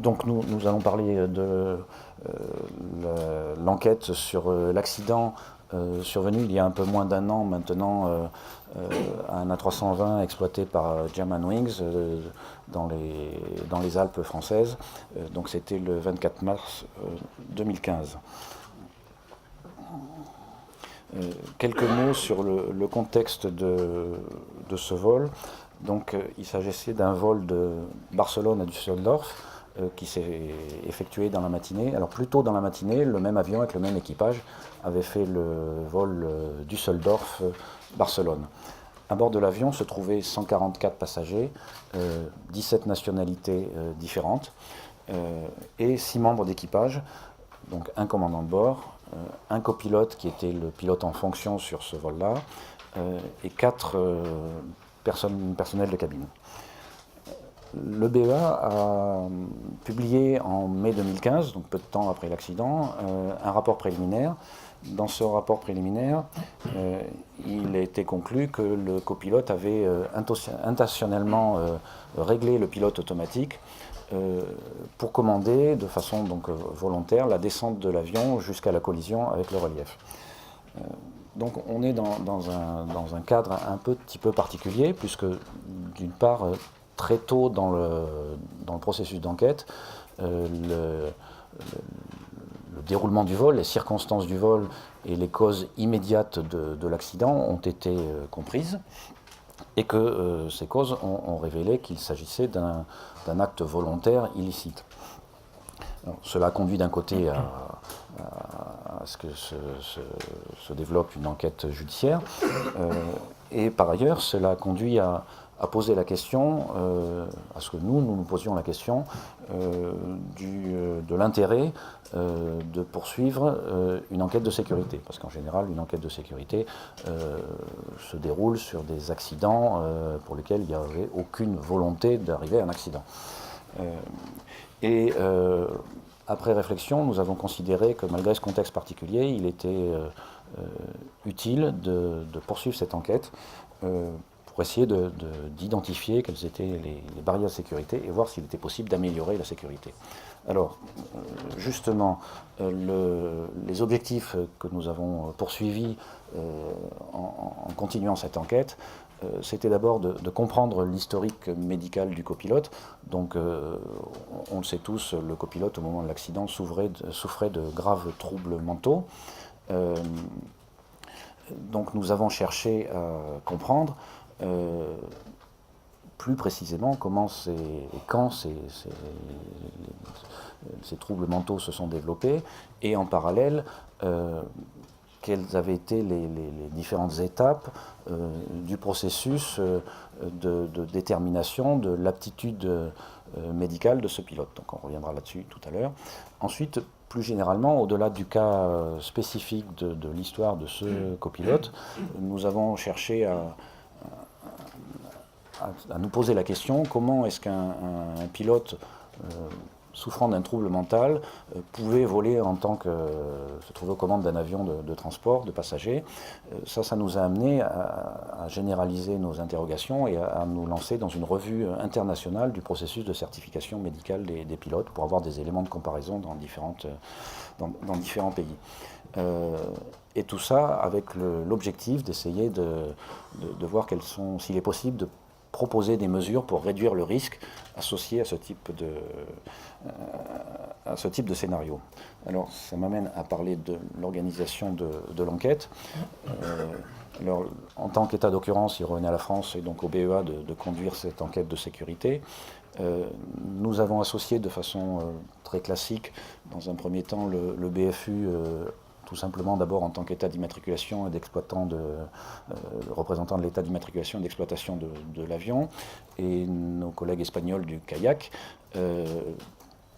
Donc nous allons parler de l'enquête sur l'accident survenu il y a un peu moins d'un an maintenant à un A320 exploité par Germanwings dans les Alpes françaises. Donc c'était le 24 mars 2015. Quelques mots sur le contexte de ce vol. Donc, il s'agissait d'un vol de Barcelone à Düsseldorf qui s'est effectué dans la matinée. Alors, plus tôt dans la matinée, le même avion avec le même équipage avait fait le vol Düsseldorf-Barcelone. À bord de l'avion se trouvaient 144 passagers, 17 nationalités différentes et 6 membres d'équipage, donc un commandant de bord, un copilote qui était le pilote en fonction sur ce vol-là et 4 personnels de cabine. Le BEA a publié en mai 2015, donc peu de temps après l'accident, un rapport préliminaire. Dans ce rapport préliminaire, il a été conclu que le copilote avait intentionnellement réglé le pilote automatique pour commander de façon donc volontaire la descente de l'avion jusqu'à la collision avec le relief. Donc on est dans un cadre un petit peu particulier, puisque d'une part, très tôt dans le processus d'enquête, le déroulement du vol, les circonstances du vol et les causes immédiates de l'accident ont été comprises, et que ces causes ont révélé qu'il s'agissait d'un acte volontaire illicite. Alors, cela a conduit d'un côté à ce que se développe une enquête judiciaire, et par ailleurs cela a conduit à poser la question, à ce que nous posions la question de l'intérêt de poursuivre une enquête de sécurité, parce qu'en général une enquête de sécurité se déroule sur des accidents pour lesquels il n'y avait aucune volonté d'arriver à un accident. Après réflexion, nous avons considéré que malgré ce contexte particulier, il était utile de poursuivre cette enquête pour essayer d'identifier quelles étaient les barrières de sécurité et voir s'il était possible d'améliorer la sécurité. Alors, justement, les objectifs que nous avons poursuivis en continuant cette enquête, c'était d'abord de comprendre l'historique médical du copilote. Donc, on le sait tous, le copilote, au moment de l'accident, souffrait de graves troubles mentaux. Donc, nous avons cherché à comprendre plus précisément comment et quand ces troubles mentaux se sont développés, et en parallèle, quelles avaient été les différentes étapes du processus de détermination de l'aptitude médicale de ce pilote. Donc on reviendra là-dessus tout à l'heure. Ensuite, plus généralement, au-delà du cas spécifique de l'histoire de ce copilote, nous avons cherché à nous poser la question: comment est-ce qu'un pilote souffrant d'un trouble mental pouvait voler en tant que se trouver aux commandes d'un avion de transport de passagers. Ça nous a amené à généraliser nos interrogations et à nous lancer dans une revue internationale du processus de certification médicale des pilotes pour avoir des éléments de comparaison dans différents pays. Et tout ça avec l'objectif d'essayer de voir s'il est possible de proposer des mesures pour réduire le risque associé à ce type de scénario. Alors, ça m'amène à parler de l'organisation de l'enquête. Alors, en tant qu'État d'occurrence, il revenait à la France et donc au BEA de conduire cette enquête de sécurité. Nous avons associé de façon très classique, dans un premier temps, le BFU, tout simplement d'abord en tant qu'État d'immatriculation et d'exploitant, représentant de l'État d'immatriculation et d'exploitation de l'avion, et nos collègues espagnols du CAIAC,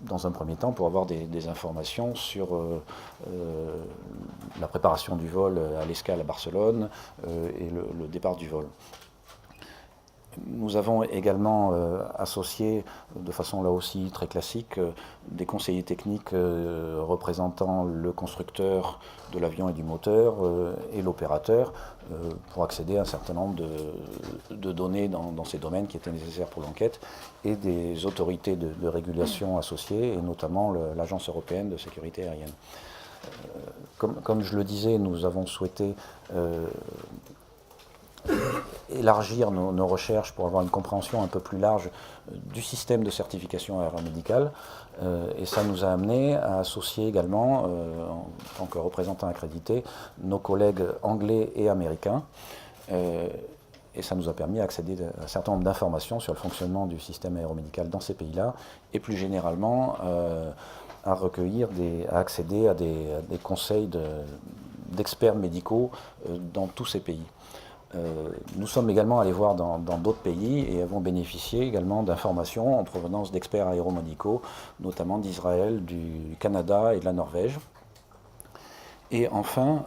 dans un premier temps pour avoir des informations sur la préparation du vol à l'escale à Barcelone et le départ du vol. Nous avons également associé, de façon là aussi très classique, des conseillers techniques représentant le constructeur de l'avion et du moteur et l'opérateur pour accéder à un certain nombre de données dans ces domaines qui étaient nécessaires pour l'enquête, et des autorités de régulation associées, et notamment l'Agence européenne de sécurité aérienne. Comme je le disais, nous avons souhaité élargir nos recherches pour avoir une compréhension un peu plus large du système de certification aéromédicale, et ça nous a amené à associer également, en tant que représentants accrédités, nos collègues anglais et américains, et ça nous a permis d'accéder à un certain nombre d'informations sur le fonctionnement du système aéromédical dans ces pays-là, et plus généralement à accéder à des conseils d'experts médicaux dans tous ces pays. Nous sommes également allés voir dans d'autres pays et avons bénéficié également d'informations en provenance d'experts aéromédicaux, notamment d'Israël, du Canada et de la Norvège. Et enfin,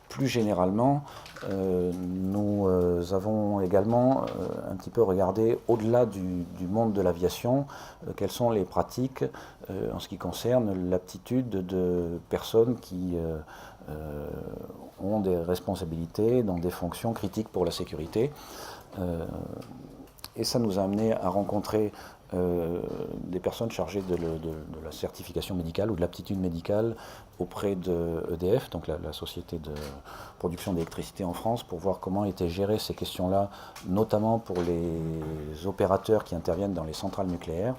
plus généralement, nous avons également un petit peu regardé au-delà du monde de l'aviation, quelles sont les pratiques en ce qui concerne l'aptitude de personnes qui ont des responsabilités dans des fonctions critiques pour la sécurité. Et ça nous a amené à rencontrer des personnes chargées de la certification médicale ou de l'aptitude médicale auprès de EDF, donc la société de production d'électricité en France, pour voir comment étaient gérées ces questions-là, notamment pour les opérateurs qui interviennent dans les centrales nucléaires,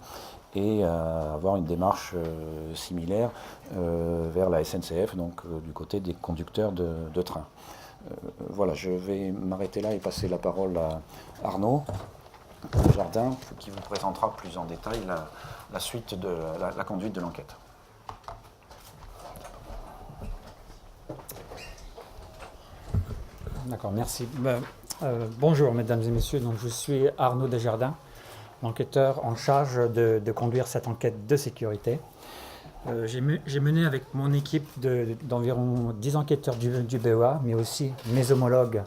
et avoir une démarche similaire vers la SNCF, donc du côté des conducteurs de train. Voilà, je vais m'arrêter là et passer la parole à Arnaud Desjardins, qui vous présentera plus en détail la suite de la conduite de l'enquête. D'accord, merci. Bonjour mesdames et messieurs, donc je suis Arnaud Desjardins, l'enquêteur en charge de conduire cette enquête de sécurité. J'ai mené avec mon équipe d'environ 10 enquêteurs du BEA, mais aussi mes homologues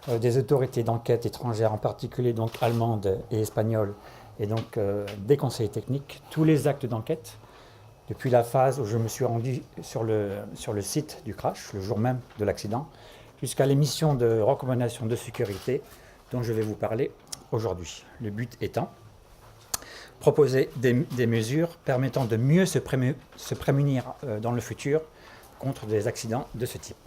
des autorités d'enquête étrangères, en particulier donc allemandes et espagnoles, et donc des conseillers techniques, tous les actes d'enquête, depuis la phase où je me suis rendu sur le site du crash, le jour même de l'accident, jusqu'à l'émission de recommandations de sécurité dont je vais vous parler aujourd'hui. Le but étant proposer des mesures permettant de mieux se prémunir dans le futur contre des accidents de ce type.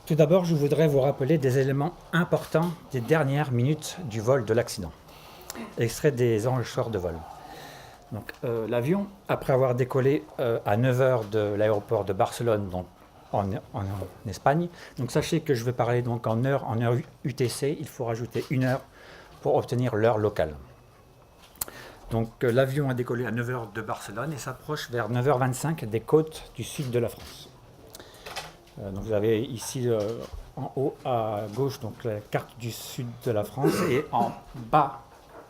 Tout d'abord, je voudrais vous rappeler des éléments importants des dernières minutes du vol de l'accident. Extrait des enregistreurs de vol. Donc, l'avion, après avoir décollé à 9h de l'aéroport de Barcelone, donc en Espagne, donc sachez que je vais parler donc en heure UTC, il faut rajouter 1 heure pour obtenir l'heure locale. Donc l'avion a décollé à 9h de Barcelone et s'approche vers 9h25 des côtes du sud de la France. Donc vous avez ici en haut à gauche donc la carte du sud de la France, et en bas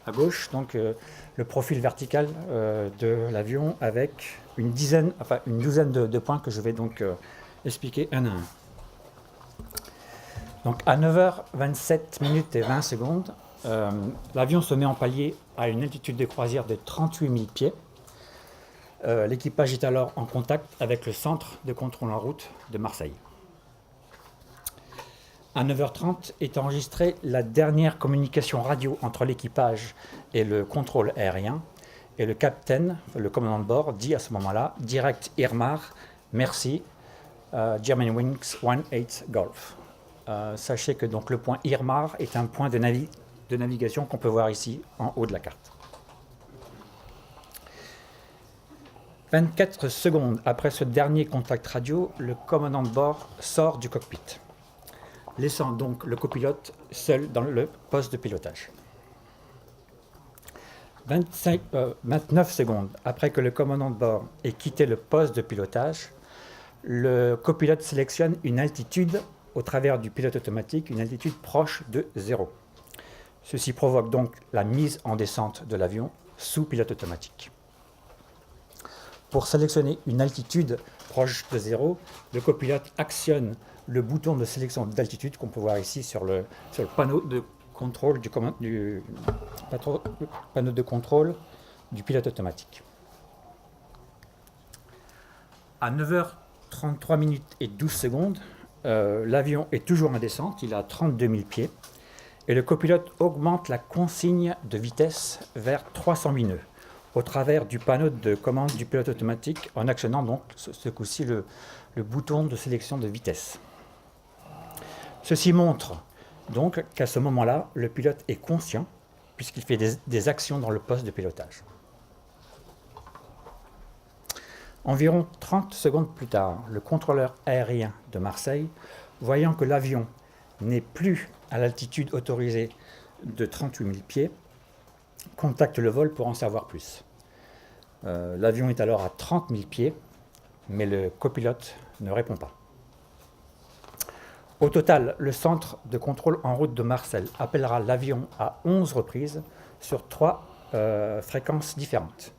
à gauche donc le profil vertical de l'avion avec une douzaine de points que je vais donc expliquer un à un. Donc à 9h27 minutes et 20 secondes, l'avion se met en palier à une altitude de croisière de 38 000 pieds. L'équipage est alors en contact avec le centre de contrôle en route de Marseille. À 9h30 est enregistrée la dernière communication radio entre l'équipage et le contrôle aérien, et le capitaine, le commandant de bord, dit à ce moment-là « Direct Irmar, merci, German Wings 18 Golf ». Sachez que donc, le point Irmar est un point de navigation qu'on peut voir ici en haut de la carte. 24 secondes après ce dernier contact radio, le commandant de bord sort du cockpit, laissant donc le copilote seul dans le poste de pilotage. 29 secondes après que le commandant de bord ait quitté le poste de pilotage, le copilote sélectionne une altitude au travers du pilote automatique, une altitude proche de 0. Ceci provoque donc la mise en descente de l'avion sous pilote automatique. Pour sélectionner une altitude proche de 0, le copilote actionne le bouton de sélection d'altitude qu'on peut voir ici sur le panneau de contrôle panneau de contrôle du pilote automatique. À 9h33 minutes et 12 secondes, l'avion est toujours en descente, il a 32 000 pieds, et le copilote augmente la consigne de vitesse vers 308 nœuds, au travers du panneau de commande du pilote automatique, en actionnant donc ce coup-ci le bouton de sélection de vitesse. Ceci montre donc qu'à ce moment-là, le pilote est conscient, puisqu'il fait des actions dans le poste de pilotage. Environ 30 secondes plus tard, le contrôleur aérien de Marseille, voyant que l'avion n'est plus à l'altitude autorisée de 38 000 pieds, contacte le vol pour en savoir plus. L'avion est alors à 30 000 pieds, mais le copilote ne répond pas. Au total, le centre de contrôle en route de Marseille appellera l'avion à 11 reprises sur 3 fréquences différentes.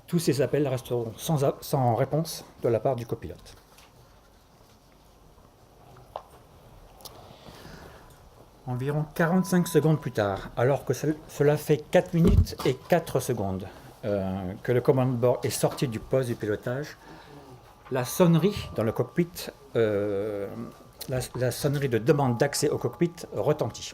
Tous ces appels resteront sans réponse de la part du copilote. Environ 45 secondes plus tard, alors que cela fait 4 minutes et 4 secondes que le commandant de bord est sorti du poste du pilotage, la sonnerie dans le cockpit, la sonnerie de demande d'accès au cockpit retentit.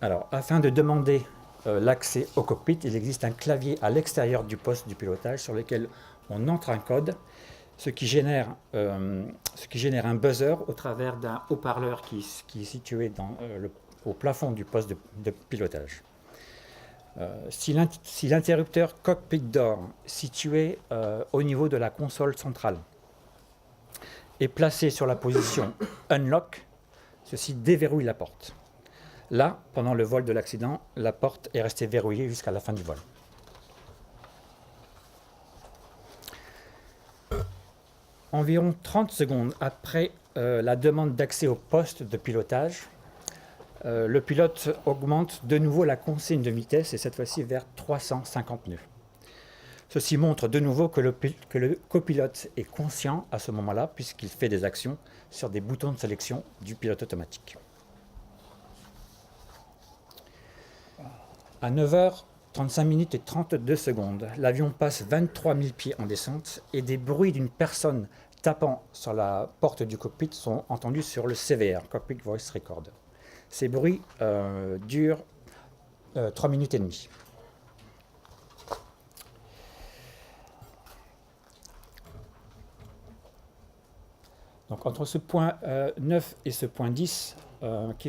Alors, afin de demander l'accès au cockpit, il existe un clavier à l'extérieur du poste du pilotage sur lequel on entre un code, ce qui génère un buzzer au travers d'un haut-parleur qui est situé au plafond du poste de pilotage. Si l'interrupteur cockpit door, situé au niveau de la console centrale, est placé sur la position unlock, ceci déverrouille la porte. Là, pendant le vol de l'accident, la porte est restée verrouillée jusqu'à la fin du vol. Environ 30 secondes après la demande d'accès au poste de pilotage, le pilote augmente de nouveau la consigne de vitesse, et cette fois-ci vers 350 nœuds. Ceci montre de nouveau que le copilote est conscient à ce moment-là, puisqu'il fait des actions sur des boutons de sélection du pilote automatique. À 9h35 minutes et 32 secondes, l'avion passe 23 000 pieds en descente et des bruits d'une personne tapant sur la porte du cockpit sont entendus sur le CVR, Cockpit Voice Recorder. Ces bruits durent 3 minutes et demie. Donc entre ce point 9 et ce point 10,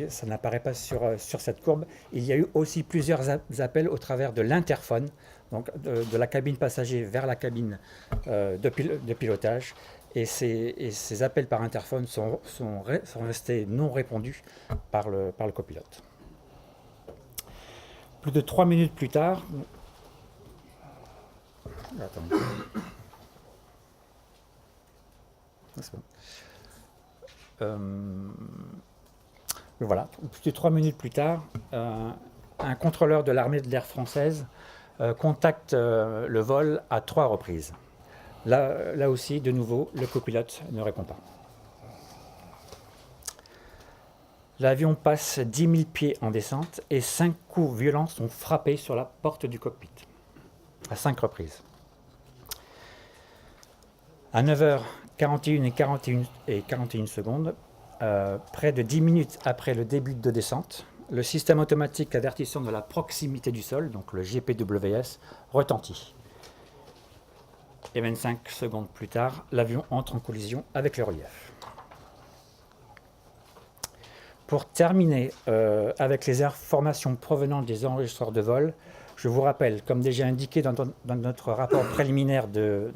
ça n'apparaît pas sur cette courbe, il y a eu aussi plusieurs appels au travers de l'interphone, donc de la cabine passager vers la cabine de pilotage. Et ces appels par interphone sont restés non répondus par le copilote. Plus de 3 minutes plus tard, voilà, plus de 3 minutes plus tard, un contrôleur de l'armée de l'air française contacte le vol à 3 reprises. Là aussi, de nouveau, le copilote ne répond pas. L'avion passe 10 000 pieds en descente et 5 coups violents sont frappés sur la porte du cockpit, à 5 reprises. À 9h41 et 41 secondes, près de 10 minutes après le début de descente, le système automatique avertissant de la proximité du sol, donc le GPWS, retentit. Et 25 secondes plus tard, l'avion entre en collision avec le relief. Pour terminer avec les informations provenant des enregistreurs de vol, je vous rappelle, comme déjà indiqué dans notre rapport préliminaire de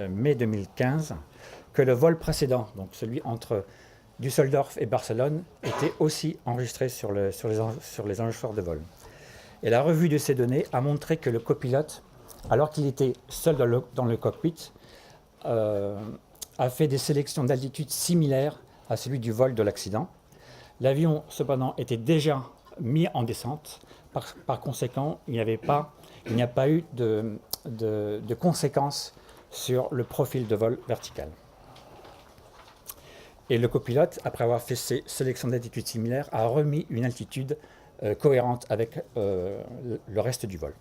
mai 2015, que le vol précédent, donc celui entre Düsseldorf et Barcelone, était aussi enregistré sur les enregistreurs de vol. Et la revue de ces données a montré que le copilote, alors qu'il était seul dans le cockpit, a fait des sélections d'altitude similaires à celui du vol de l'accident. L'avion, cependant, était déjà mis en descente. Par conséquent, il n'y a pas eu de conséquences sur le profil de vol vertical. Et le copilote, après avoir fait ses sélections d'altitudes similaires, a remis une altitude cohérente avec le reste du vol.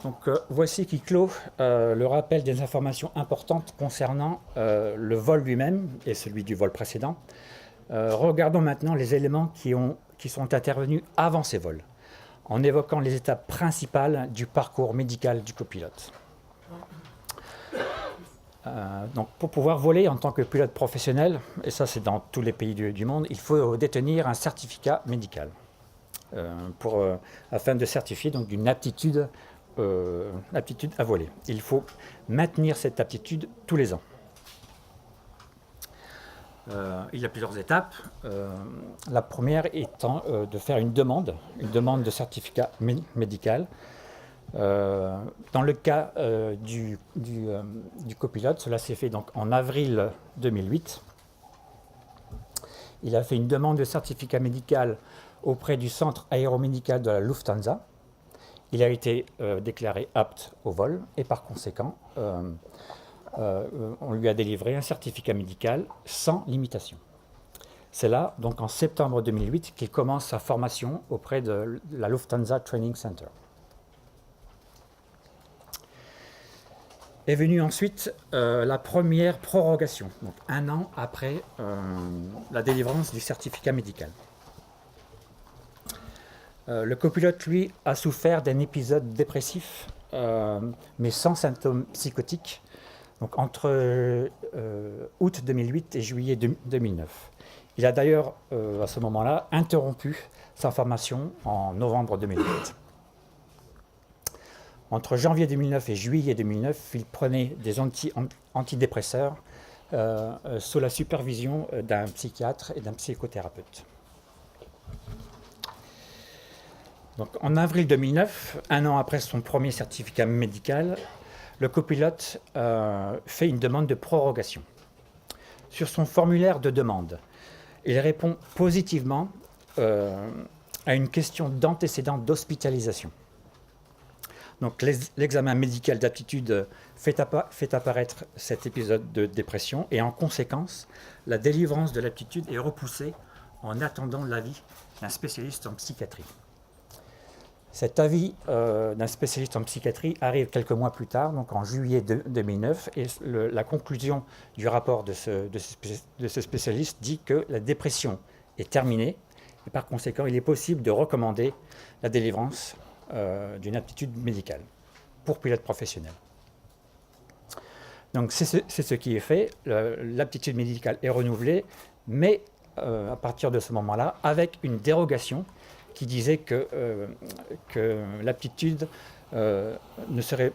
Donc voici qui clôt le rappel des informations importantes concernant le vol lui-même et celui du vol précédent. Regardons maintenant les éléments qui sont intervenus avant ces vols, en évoquant les étapes principales du parcours médical du copilote. Donc pour pouvoir voler en tant que pilote professionnel, et ça c'est dans tous les pays du monde, il faut détenir un certificat médical afin de certifier donc d'une aptitude à voler. Il faut maintenir cette aptitude tous les ans. Il y a plusieurs étapes. La première étant de faire une demande de certificat médical. Dans le cas du copilote, cela s'est fait donc en avril 2008. Il a fait une demande de certificat médical auprès du centre aéromédical de la Lufthansa. Il a été déclaré apte au vol et par conséquent, on lui a délivré un certificat médical sans limitation. C'est là, donc en septembre 2008, qu'il commence sa formation auprès de la Lufthansa Training Center. Est venue ensuite la première prorogation, donc un an après la délivrance du certificat médical. Le copilote, lui, a souffert d'un épisode dépressif, mais sans symptômes psychotiques, donc entre août 2008 et juillet 2009. Il a d'ailleurs, à ce moment-là, interrompu sa formation en novembre 2008. Entre janvier 2009 et juillet 2009, il prenait des antidépresseurs sous la supervision d'un psychiatre et d'un psychothérapeute. Donc, en avril 2009, un an après son premier certificat médical, le copilote fait une demande de prorogation. Sur son formulaire de demande, il répond positivement à une question d'antécédent d'hospitalisation. Donc, l'examen médical d'aptitude fait apparaître cet épisode de dépression et en conséquence, la délivrance de l'aptitude est repoussée en attendant l'avis d'un spécialiste en psychiatrie. Cet avis d'un spécialiste en psychiatrie arrive quelques mois plus tard, donc en juillet 2009, et la conclusion du rapport de ce spécialiste dit que la dépression est terminée, et par conséquent, il est possible de recommander la délivrance d'une aptitude médicale pour pilote professionnel. Donc c'est ce qui est fait, l'aptitude médicale est renouvelée, mais à partir de ce moment-là, avec une dérogation qui disait que l'aptitude ne serait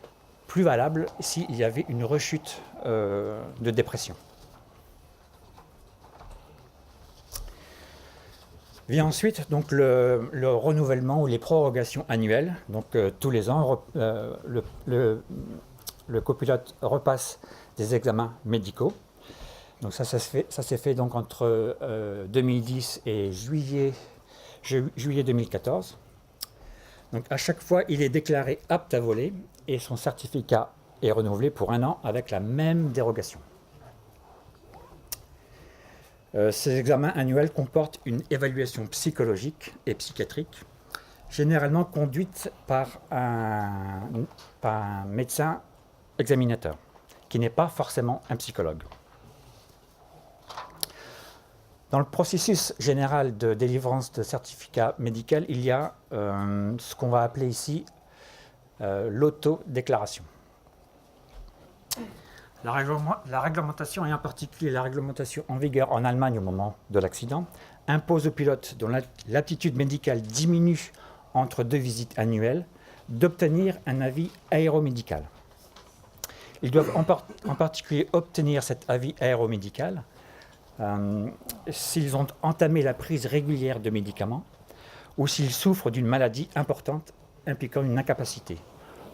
plus valable s'il y avait une rechute de dépression. Vient ensuite donc le renouvellement ou les prorogations annuelles. Donc tous les ans, le copilote repasse des examens médicaux. Donc ça s'est fait donc entre 2010 et juillet 2014. Donc à chaque fois, il est déclaré apte à voler et son certificat est renouvelé pour un an avec la même dérogation. Ces examens annuels comportent une évaluation psychologique et psychiatrique, généralement conduite par un médecin examinateur, qui n'est pas forcément un psychologue. Dans le processus général de délivrance de certificat médical, il y a ce qu'on va appeler ici l'autodéclaration. La réglementation, et en particulier la réglementation en vigueur en Allemagne au moment de l'accident, impose aux pilotes dont l'aptitude médicale diminue entre 2 visites annuelles d'obtenir un avis aéromédical. Ils doivent en particulier obtenir cet avis aéromédical s'ils ont entamé la prise régulière de médicaments ou s'ils souffrent d'une maladie importante impliquant une incapacité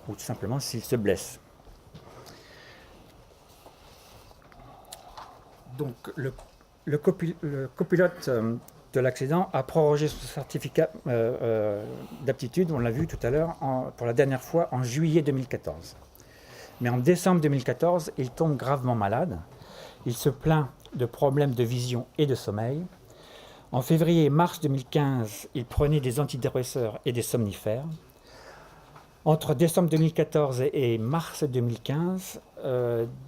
ou tout simplement s'ils se blessent. Donc le copilote de l'accident a prorogé son certificat d'aptitude, on l'a vu tout à l'heure, pour la dernière fois en juillet 2014. Mais en décembre 2014, il tombe gravement malade. Il se plaint de problèmes de vision et de sommeil. En février et mars 2015, il prenait des antidépresseurs et des somnifères. Entre décembre 2014 et mars 2015,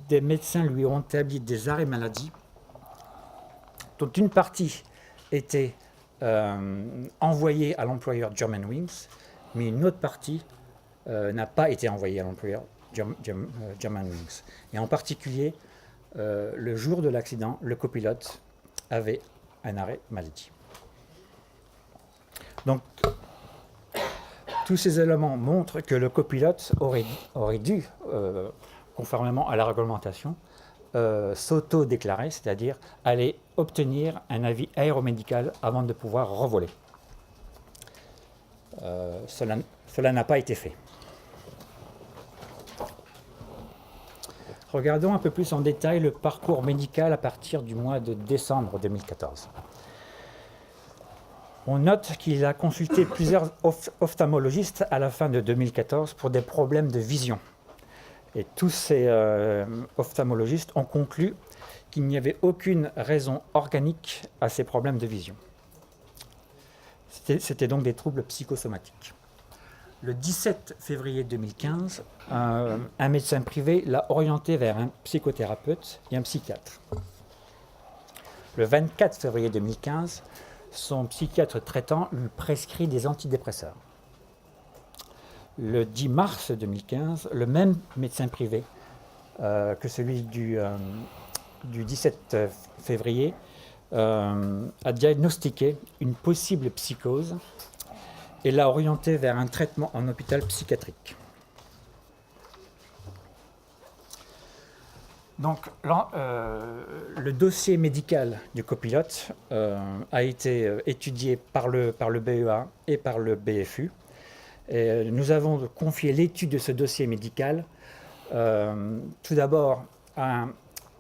des médecins lui ont établi des arrêts maladie, dont une partie était envoyée à l'employeur Germanwings, mais une autre partie n'a pas été envoyée à l'employeur Germanwings. Et en particulier, le jour de l'accident, le copilote avait un arrêt maladie. Donc, tous ces éléments montrent que le copilote aurait dû, conformément à la réglementation, s'auto-déclarer, c'est-à-dire aller obtenir un avis aéromédical avant de pouvoir revoler. Cela n'a pas été fait. Regardons un peu plus en détail le parcours médical à partir du mois de décembre 2014. On note qu'il a consulté plusieurs ophtalmologistes à la fin de 2014 pour des problèmes de vision. Et tous ces ophtalmologistes ont conclu qu'il n'y avait aucune raison organique à ces problèmes de vision. C'était donc des troubles psychosomatiques. Le 17 février 2015, un médecin privé l'a orienté vers un psychothérapeute et un psychiatre. Le 24 février 2015, son psychiatre traitant lui prescrit des antidépresseurs. Le 10 mars 2015, le même médecin privé que celui du 17 février a diagnostiqué une possible psychose et l'a orienté vers un traitement en hôpital psychiatrique. Donc, le dossier médical du copilote a été étudié par le BEA et par le BFU. Et nous avons confié l'étude de ce dossier médical tout d'abord à un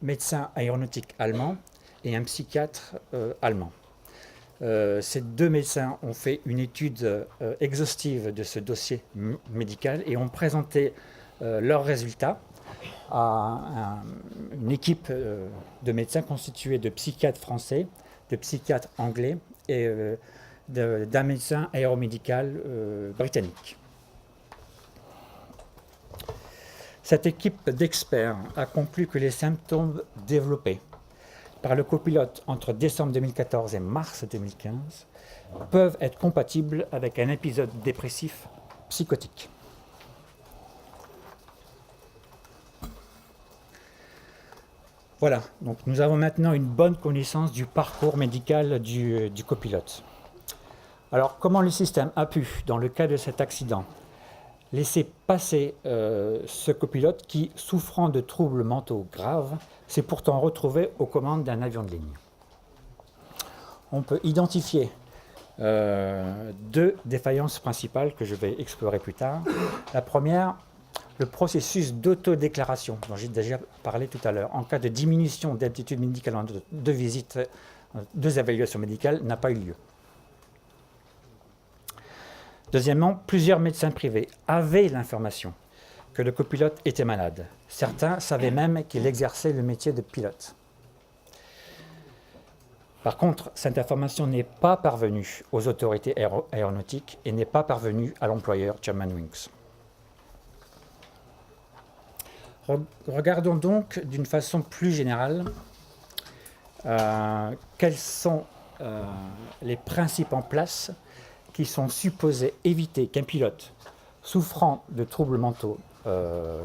médecin aéronautique allemand et un psychiatre allemand. Ces deux médecins ont fait une étude exhaustive de ce dossier médical et ont présenté leurs résultats à une équipe de médecins constituée de psychiatres français, de psychiatres anglais et d'un médecin aéromédical britannique. Cette équipe d'experts a conclu que les symptômes développés par le copilote entre décembre 2014 et mars 2015 peuvent être compatibles avec un épisode dépressif psychotique. Voilà, donc nous avons maintenant une bonne connaissance du parcours médical du copilote. Alors, comment le système a pu, dans le cas de cet accident, laisser passer ce copilote qui, souffrant de troubles mentaux graves, s'est pourtant retrouvé aux commandes d'un avion de ligne? On peut identifier deux défaillances principales que je vais explorer plus tard. La première, le processus d'autodéclaration, dont j'ai déjà parlé tout à l'heure, en cas de diminution d'aptitude médicale en deux visites, deux évaluations médicales, n'a pas eu lieu. Deuxièmement, plusieurs médecins privés avaient l'information que le copilote était malade. Certains savaient même qu'il exerçait le métier de pilote. Par contre, cette information n'est pas parvenue aux autorités aéronautiques et n'est pas parvenue à l'employeur Germanwings. Regardons donc d'une façon plus générale quels sont les principes en place qui sont supposés éviter qu'un pilote souffrant de troubles mentaux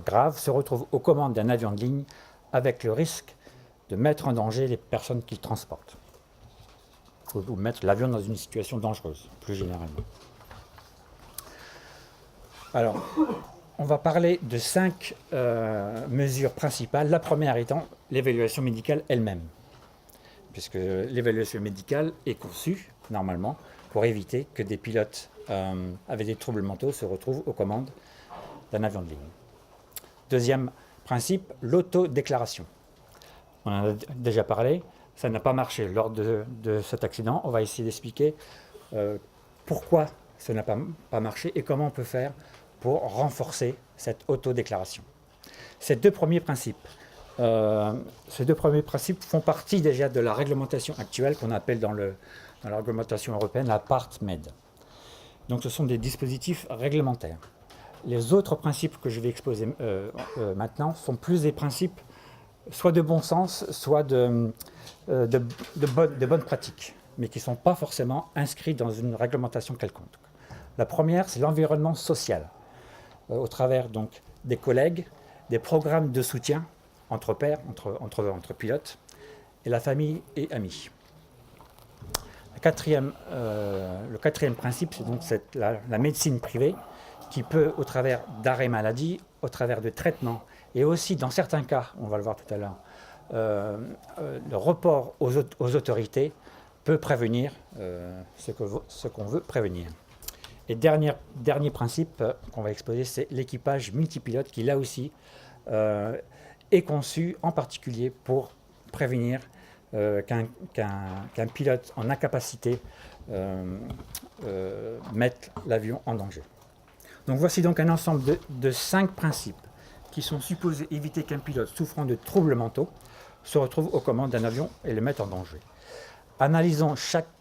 graves se retrouve aux commandes d'un avion de ligne avec le risque de mettre en danger les personnes qu'il transporte, ou mettre l'avion dans une situation dangereuse, plus généralement. Alors, on va parler de 5 mesures principales. La première étant l'évaluation médicale elle-même, puisque l'évaluation médicale est conçue, normalement, pour éviter que des pilotes avec des troubles mentaux se retrouvent aux commandes d'un avion de ligne. Deuxième principe, l'autodéclaration. On en a déjà parlé, ça n'a pas marché lors de cet accident. On va essayer d'expliquer pourquoi ça n'a pas marché et comment on peut faire pour renforcer cette autodéclaration. ces deux premiers principes. Ces deux premiers principes font partie déjà de la réglementation actuelle qu'on appelle dans la réglementation européenne la Part Med. Donc ce sont des dispositifs réglementaires. Les autres principes que je vais exposer maintenant sont plus des principes soit de bon sens, soit de bonnes pratiques, mais qui ne sont pas forcément inscrits dans une réglementation quelconque. La première, c'est l'environnement social, au travers donc des collègues, des programmes de soutien entre pairs, entre pilotes, et la famille et amis. Le quatrième principe, c'est donc la médecine privée, qui peut, au travers d'arrêts maladie, au travers de traitements, et aussi dans certains cas, on va le voir tout à l'heure, le report aux autorités peut prévenir ce qu'on veut prévenir. Et dernier principe qu'on va exposer, c'est l'équipage multipilote qui, là aussi, est conçu en particulier pour prévenir qu'un pilote en incapacité mette l'avion en danger. Donc voici donc un ensemble de 5 principes qui sont supposés éviter qu'un pilote souffrant de troubles mentaux se retrouve aux commandes d'un avion et le mette en danger. Analysons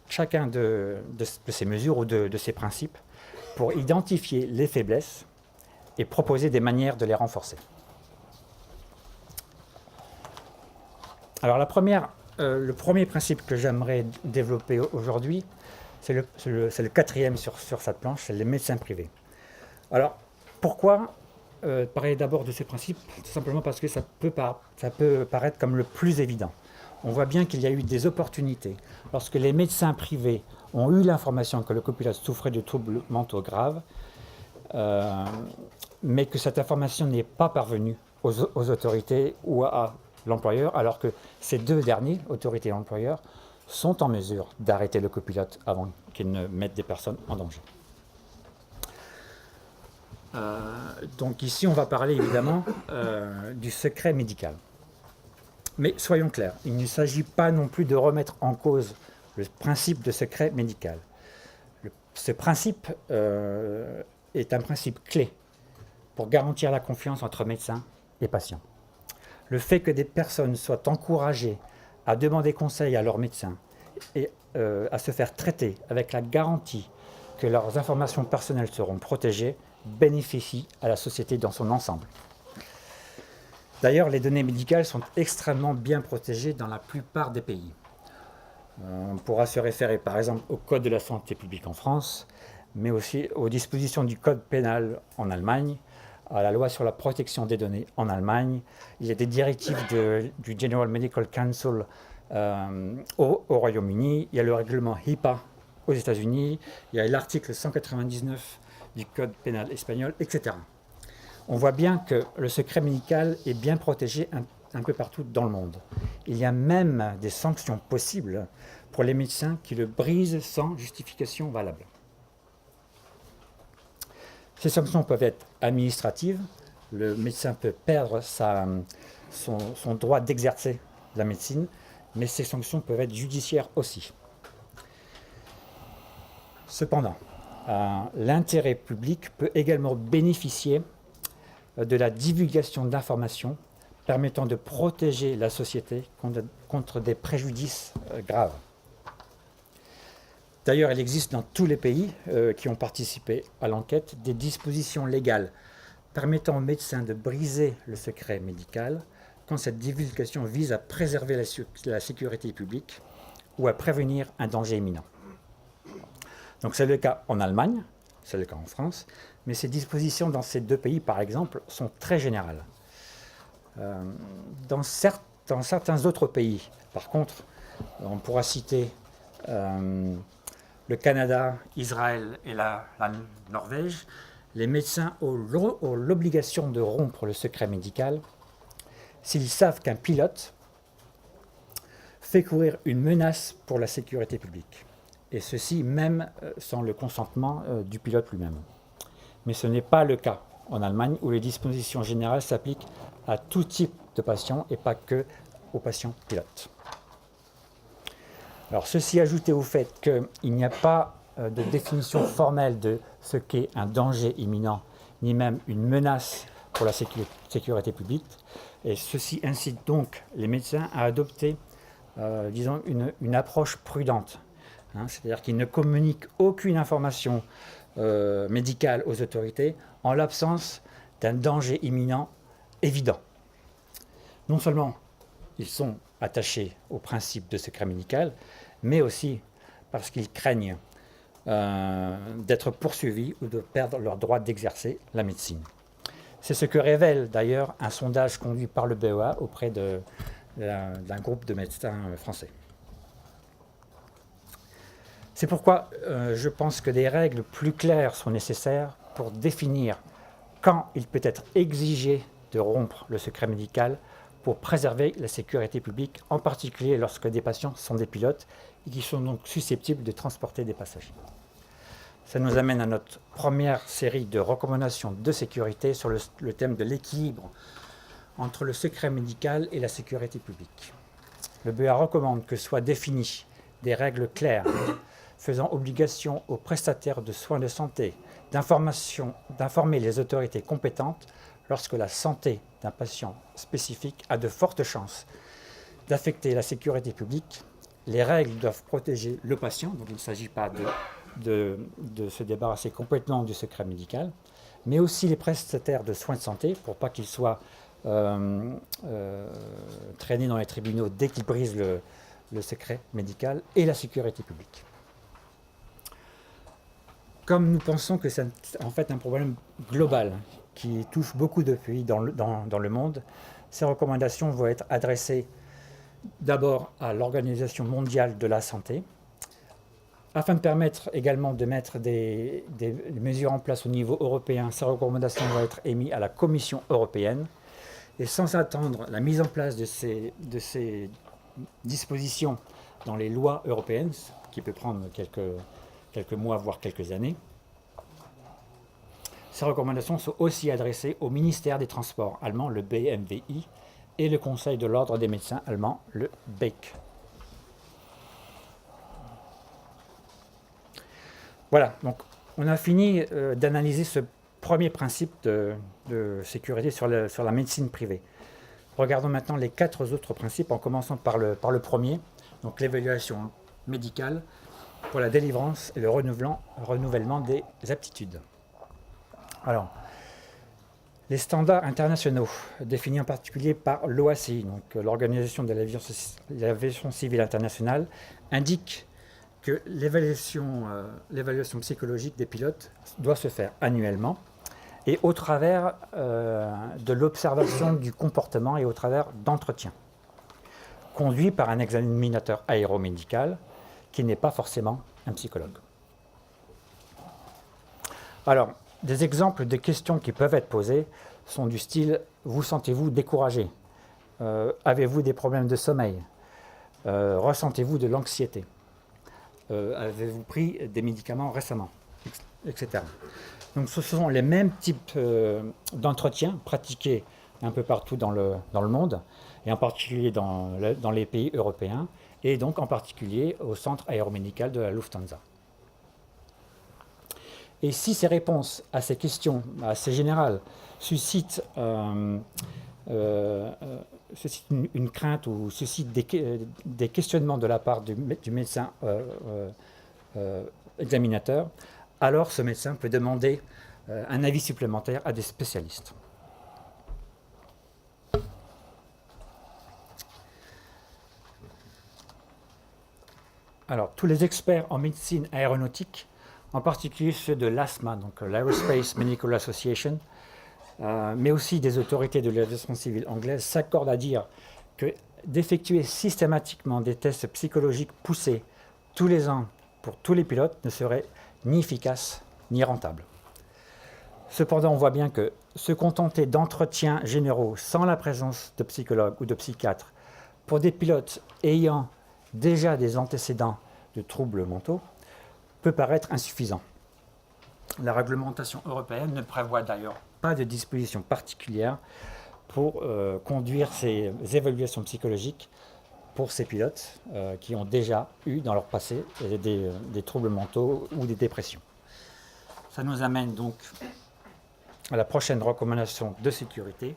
chacun de ces mesures ou de ces principes pour identifier les faiblesses et proposer des manières de les renforcer. Alors le premier principe que j'aimerais développer aujourd'hui, c'est le quatrième sur cette planche, c'est les médecins privés. Alors pourquoi parler d'abord de ces principes? Tout simplement parce que ça peut paraître comme le plus évident. On voit bien qu'il y a eu des opportunités. Lorsque les médecins privés ont eu l'information que le copilote souffrait de troubles mentaux graves, mais que cette information n'est pas parvenue aux autorités ou à l'employeur, alors que ces deux derniers, autorités et employeurs, sont en mesure d'arrêter le copilote avant qu'il ne mette des personnes en danger. Donc ici, on va parler évidemment du secret médical. Mais soyons clairs, il ne s'agit pas non plus de remettre en cause le principe de secret médical. Ce principe est un principe clé pour garantir la confiance entre médecins et patients. Le fait que des personnes soient encouragées à demander conseil à leurs médecins et à se faire traiter avec la garantie que leurs informations personnelles seront protégées bénéficie à la société dans son ensemble. D'ailleurs, les données médicales sont extrêmement bien protégées dans la plupart des pays. On pourra se référer par exemple au Code de la santé publique en France, mais aussi aux dispositions du Code pénal en Allemagne, à la loi sur la protection des données en Allemagne. Il y a des directives du General Medical Council au Royaume-Uni, il y a le règlement HIPAA aux États-Unis, il y a l'article 199 du Code pénal espagnol, etc. On voit bien que le secret médical est bien protégé un peu partout dans le monde. Il y a même des sanctions possibles pour les médecins qui le brisent sans justification valable. Ces sanctions peuvent être administratives. Le médecin peut perdre son droit d'exercer la médecine, mais ces sanctions peuvent être judiciaires aussi. Cependant, l'intérêt public peut également bénéficier de la divulgation d'informations permettant de protéger la société contre des préjudices graves. D'ailleurs, il existe dans tous les pays qui ont participé à l'enquête des dispositions légales permettant aux médecins de briser le secret médical quand cette divulgation vise à préserver la sécurité publique ou à prévenir un danger imminent. Donc c'est le cas en Allemagne, c'est le cas en France, mais ces dispositions dans ces deux pays, par exemple, sont très générales. Dans certains autres pays, par contre, on pourra citer le Canada, Israël et la Norvège, les médecins ont l'obligation de rompre le secret médical s'ils savent qu'un pilote fait courir une menace pour la sécurité publique. Et ceci même sans le consentement du pilote lui-même. Mais ce n'est pas le cas en Allemagne où les dispositions générales s'appliquent à tout type de patients et pas que aux patients pilotes. Alors ceci ajouté au fait qu'il n'y a pas de définition formelle de ce qu'est un danger imminent, ni même une menace pour la sécurité publique. Et ceci incite donc les médecins à adopter, disons, une approche prudente. Hein, c'est-à-dire qu'ils ne communiquent aucune information médicale aux autorités en l'absence d'un danger imminent évident. Non seulement ils sont attachés au principe de secret médical, mais aussi parce qu'ils craignent d'être poursuivis ou de perdre leur droit d'exercer la médecine. C'est ce que révèle d'ailleurs un sondage conduit par le BEA auprès d'un groupe de médecins français. C'est pourquoi je pense que des règles plus claires sont nécessaires pour définir quand il peut être exigé de rompre le secret médical pour préserver la sécurité publique, en particulier lorsque des patients sont des pilotes et qui sont donc susceptibles de transporter des passagers. Ça nous amène à notre première série de recommandations de sécurité sur le thème de l'équilibre entre le secret médical et la sécurité publique. Le BEA recommande que soient définies des règles claires faisant obligation aux prestataires de soins de santé d'informer les autorités compétentes lorsque la santé d'un patient spécifique a de fortes chances d'affecter la sécurité publique. Les règles doivent protéger le patient, donc il ne s'agit pas de se débarrasser complètement du secret médical, mais aussi les prestataires de soins de santé pour pas qu'ils soient traînés dans les tribunaux dès qu'ils brisent le secret médical et la sécurité publique. Comme nous pensons que c'est en fait un problème global qui touche beaucoup de pays dans le monde, ces recommandations vont être adressées d'abord à l'Organisation mondiale de la santé, afin de permettre également de mettre des mesures en place au niveau européen. Ces recommandations vont être émises à la Commission européenne. Et sans attendre la mise en place de ces dispositions dans les lois européennes, qui peut prendre quelques mois, voire quelques années, ces recommandations sont aussi adressées au ministère des Transports allemand, le BMWI, et le Conseil de l'Ordre des médecins allemand, le BEIC. Voilà, donc on a fini d'analyser ce premier principe de sécurité sur la médecine privée. Regardons maintenant les 4 autres principes, en commençant par le premier, donc l'évaluation médicale pour la délivrance et le renouvellement des aptitudes. Alors, les standards internationaux, définis en particulier par l'OACI, donc l'Organisation de l'Aviation Civile Internationale, indiquent que l'évaluation psychologique des pilotes doit se faire annuellement et au travers de l'observation du comportement et au travers d'entretiens, conduits par un examinateur aéromédical qui n'est pas forcément un psychologue. Alors, des exemples de questions qui peuvent être posées sont du style « Vous sentez-vous découragé ? Avez-vous des problèmes de sommeil ? Ressentez-vous de l'anxiété ? Avez-vous pris des médicaments récemment ? Etc. Donc ce sont les mêmes types d'entretiens pratiqués un peu partout dans le monde, et en particulier dans les pays européens, et donc en particulier au centre aéromédical de la Lufthansa. Et si ces réponses à ces questions assez générales suscitent une crainte ou suscitent des questionnements de la part du médecin examinateur, alors ce médecin peut demander un avis supplémentaire à des spécialistes. Alors, tous les experts en médecine aéronautique, en particulier ceux de l'ASMA, donc l'Aerospace Medical Association, mais aussi des autorités de l'aviation civile anglaise, s'accordent à dire que d'effectuer systématiquement des tests psychologiques poussés tous les ans pour tous les pilotes ne serait ni efficace ni rentable. Cependant, on voit bien que se contenter d'entretiens généraux sans la présence de psychologues ou de psychiatres pour des pilotes ayant déjà des antécédents de troubles mentaux peut paraître insuffisant. La réglementation européenne ne prévoit d'ailleurs pas de dispositions particulières pour conduire ces évaluations psychologiques pour ces pilotes qui ont déjà eu dans leur passé des troubles mentaux ou des dépressions. Ça nous amène donc à la prochaine recommandation de sécurité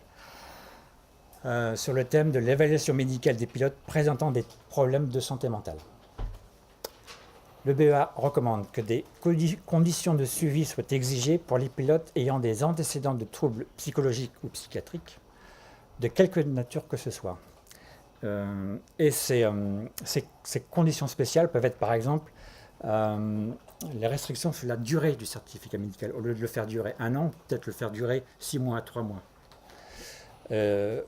sur le thème de l'évaluation médicale des pilotes présentant des problèmes de santé mentale. Le BEA recommande que des conditions de suivi soient exigées pour les pilotes ayant des antécédents de troubles psychologiques ou psychiatriques, de quelque nature que ce soit. Et ces conditions spéciales peuvent être par exemple les restrictions sur la durée du certificat médical. Au lieu de le faire durer 1 an, peut-être le faire durer 6 mois, 3 mois.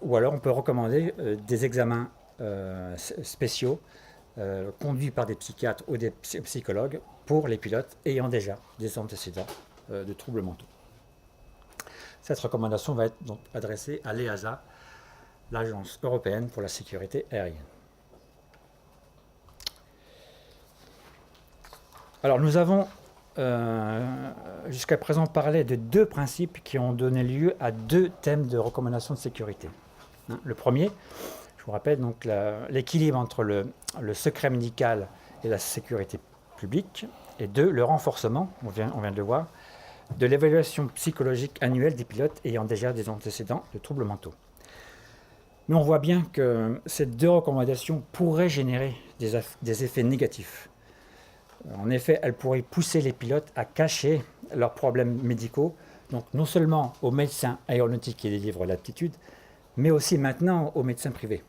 Ou alors on peut recommander des examens spéciaux conduits par des psychiatres ou des psychologues pour les pilotes ayant déjà des antécédents de troubles mentaux. Cette recommandation va être donc adressée à l'EASA, l'Agence européenne pour la sécurité aérienne. Alors nous avons jusqu'à présent parlé de 2 principes qui ont donné lieu à 2 thèmes de recommandation de sécurité. Le premier, je vous rappelle, donc l'équilibre entre le secret médical et la sécurité publique, et 2, le renforcement, on vient de le voir, de l'évaluation psychologique annuelle des pilotes ayant déjà des antécédents de troubles mentaux. Mais on voit bien que ces 2 recommandations pourraient générer des effets négatifs. En effet, elles pourraient pousser les pilotes à cacher leurs problèmes médicaux, donc non seulement aux médecins aéronautiques qui délivrent l'aptitude, mais aussi maintenant aux médecins privés.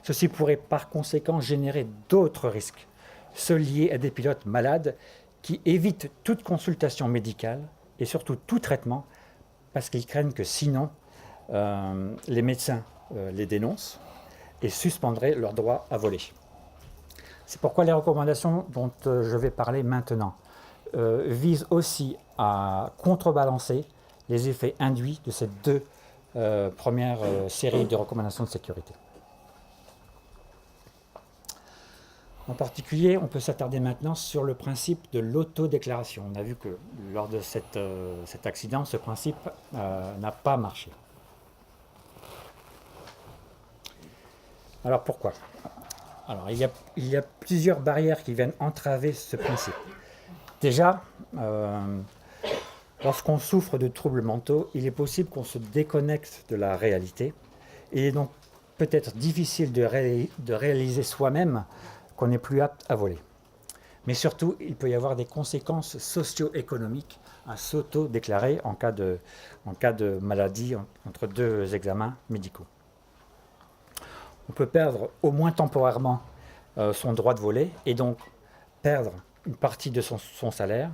Ceci pourrait par conséquent générer d'autres risques, ceux liés à des pilotes malades qui évitent toute consultation médicale et surtout tout traitement parce qu'ils craignent que sinon les médecins les dénoncent et suspendraient leur droit à voler. C'est pourquoi les recommandations dont je vais parler maintenant visent aussi à contrebalancer les effets induits de ces 2 premières séries de recommandations de sécurité. En particulier, on peut s'attarder maintenant sur le principe de l'autodéclaration. On a vu que lors de cet accident, ce principe n'a pas marché. Alors pourquoi ? Alors, il y a plusieurs barrières qui viennent entraver ce principe. Déjà, lorsqu'on souffre de troubles mentaux, il est possible qu'on se déconnecte de la réalité. Il est donc peut-être difficile de réaliser soi-même qu'on n'est plus apte à voler. Mais surtout, il peut y avoir des conséquences socio-économiques à s'auto-déclarer en cas de maladie entre 2 examens médicaux. On peut perdre au moins temporairement son droit de voler et donc perdre une partie de son salaire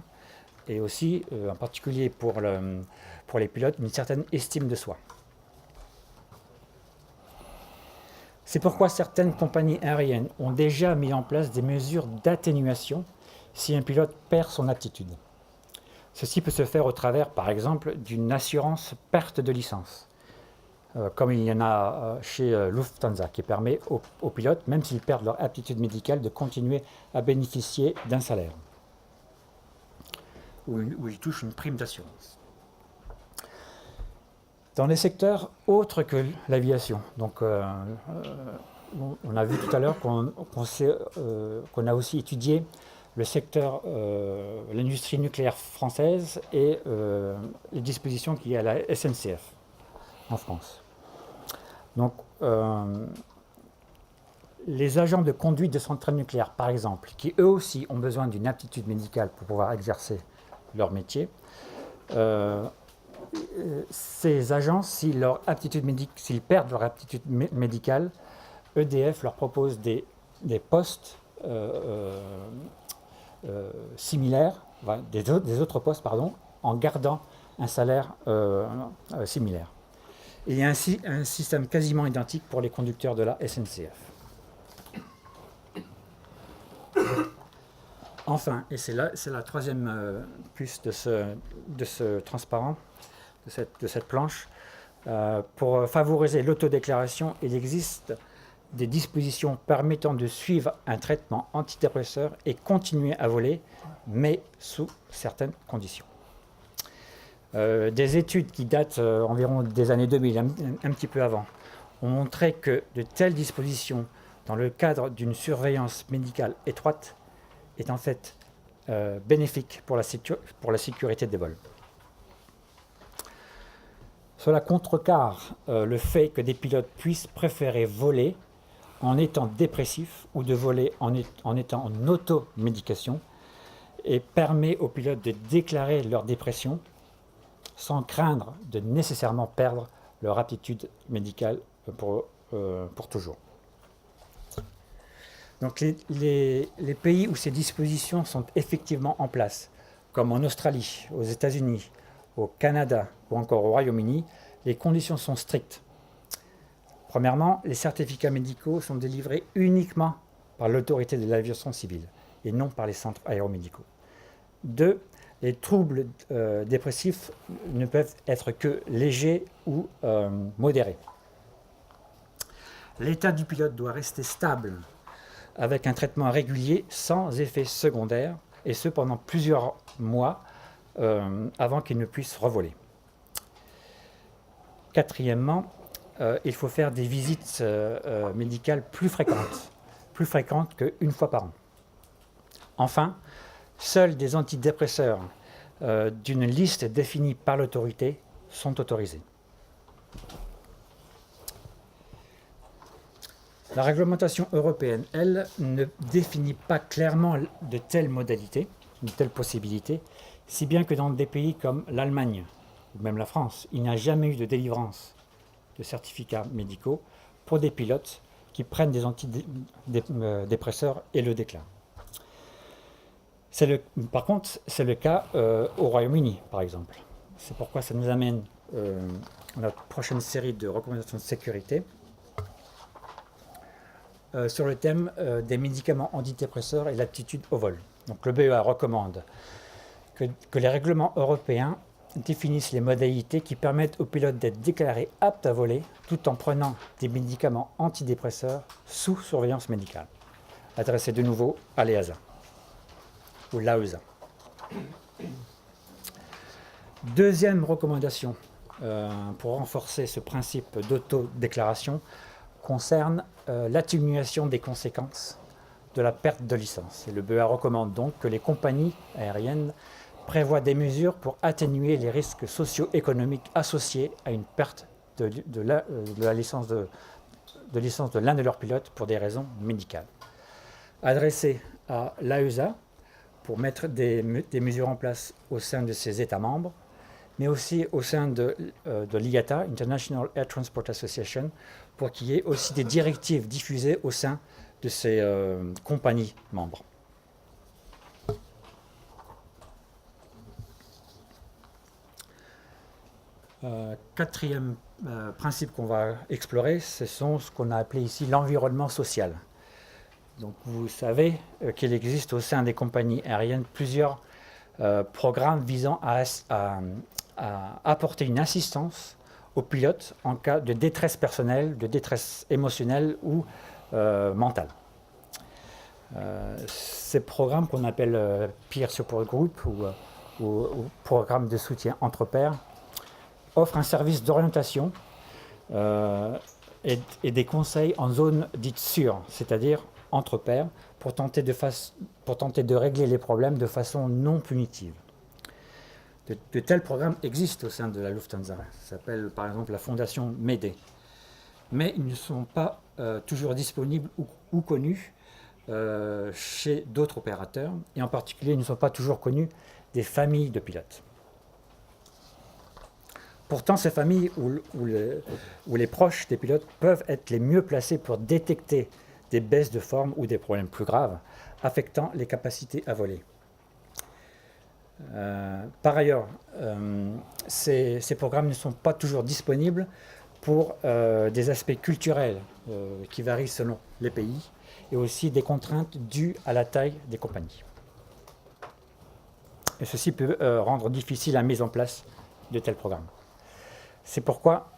et aussi, en particulier pour les pilotes, une certaine estime de soi. C'est pourquoi certaines compagnies aériennes ont déjà mis en place des mesures d'atténuation si un pilote perd son aptitude. Ceci peut se faire au travers, par exemple, d'une assurance perte de licence, comme il y en a chez Lufthansa, qui permet aux pilotes, même s'ils perdent leur aptitude médicale, de continuer à bénéficier d'un salaire, où ils touchent une prime d'assurance. Dans les secteurs autres que l'aviation, donc on a vu tout à l'heure qu'on a aussi étudié le secteur, l'industrie nucléaire française et les dispositions qu'il y a à la SNCF en France. Donc, les agents de conduite de centrales nucléaires, par exemple, qui eux aussi ont besoin d'une aptitude médicale pour pouvoir exercer leur métier, ces agents, s'ils perdent leur aptitude médicale, EDF leur propose des postes similaires, des autres postes, en gardant un salaire similaire. Il y a ainsi un système quasiment identique pour les conducteurs de la SNCF. Enfin, et c'est la troisième puce de ce transparent, de cette planche, pour favoriser l'autodéclaration, il existe des dispositions permettant de suivre un traitement antidépresseur et continuer à voler, mais sous certaines conditions. Des études qui datent environ des années 2000, un petit peu avant, ont montré que de telles dispositions, dans le cadre d'une surveillance médicale étroite, est en fait bénéfique pour la sécurité des vols. Cela contrecarre le fait que des pilotes puissent préférer voler en étant dépressifs ou de voler en étant en automédication et permet aux pilotes de déclarer leur dépression sans craindre de nécessairement perdre leur aptitude médicale pour toujours. Donc les pays où ces dispositions sont effectivement en place, comme en Australie, aux États-Unis, au Canada ou encore au Royaume-Uni, les conditions sont strictes. Premièrement, les certificats médicaux sont délivrés uniquement par l'autorité de l'aviation civile et non par les centres aéromédicaux. 2. Les troubles dépressifs ne peuvent être que légers ou modérés. L'état du pilote doit rester stable avec un traitement régulier sans effet secondaire et ce pendant plusieurs mois avant qu'il ne puisse revoler. Quatrièmement, il faut faire des visites médicales plus fréquentes qu'une fois par an. Enfin, seuls des antidépresseurs d'une liste définie par l'autorité sont autorisés. La réglementation européenne, elle, ne définit pas clairement de telles modalités, de telles possibilités, si bien que dans des pays comme l'Allemagne ou même la France, il n'y a jamais eu de délivrance de certificats médicaux pour des pilotes qui prennent des antidépresseurs et le déclarent. Par contre, c'est le cas au Royaume-Uni, par exemple. C'est pourquoi ça nous amène à notre prochaine série de recommandations de sécurité sur le thème des médicaments antidépresseurs et l'aptitude au vol. Donc le BEA recommande que les règlements européens définissent les modalités qui permettent aux pilotes d'être déclarés aptes à voler tout en prenant des médicaments antidépresseurs sous surveillance médicale. Adressé de nouveau à l'EASA ou l'AESA. Deuxième recommandation pour renforcer ce principe d'autodéclaration concerne l'atténuation des conséquences de la perte de licence. Et le BEA recommande donc que les compagnies aériennes prévoient des mesures pour atténuer les risques socio-économiques associés à une perte de la licence de l'un de leurs pilotes pour des raisons médicales. Adressé à l'AESA pour mettre des mesures en place au sein de ses États membres, mais aussi au sein de l'IATA, International Air Transport Association, pour qu'il y ait aussi des directives diffusées au sein de ces compagnies membres. Quatrième principe qu'on va explorer, ce sont ce qu'on a appelé ici l'environnement social. Donc vous savez qu'il existe au sein des compagnies aériennes plusieurs programmes visant à apporter une assistance aux pilotes en cas de détresse personnelle, de détresse émotionnelle ou mentale. Ces programmes qu'on appelle Peer Support Group ou programmes de soutien entre pairs offrent un service d'orientation et des conseils en zone dite sûre, c'est-à-dire entre pairs, pour tenter de régler les problèmes de façon non punitive. De tels programmes existent au sein de la Lufthansa. Ça s'appelle par exemple la fondation MEDE. Mais ils ne sont pas toujours disponibles ou connus chez d'autres opérateurs. Et en particulier, ils ne sont pas toujours connus des familles de pilotes. Pourtant, ces familles ou les proches des pilotes peuvent être les mieux placés pour détecter des baisses de forme ou des problèmes plus graves affectant les capacités à voler. Par ailleurs, ces programmes ne sont pas toujours disponibles pour des aspects culturels qui varient selon les pays et aussi des contraintes dues à la taille des compagnies. Et ceci peut rendre difficile la mise en place de tels programmes. C'est pourquoi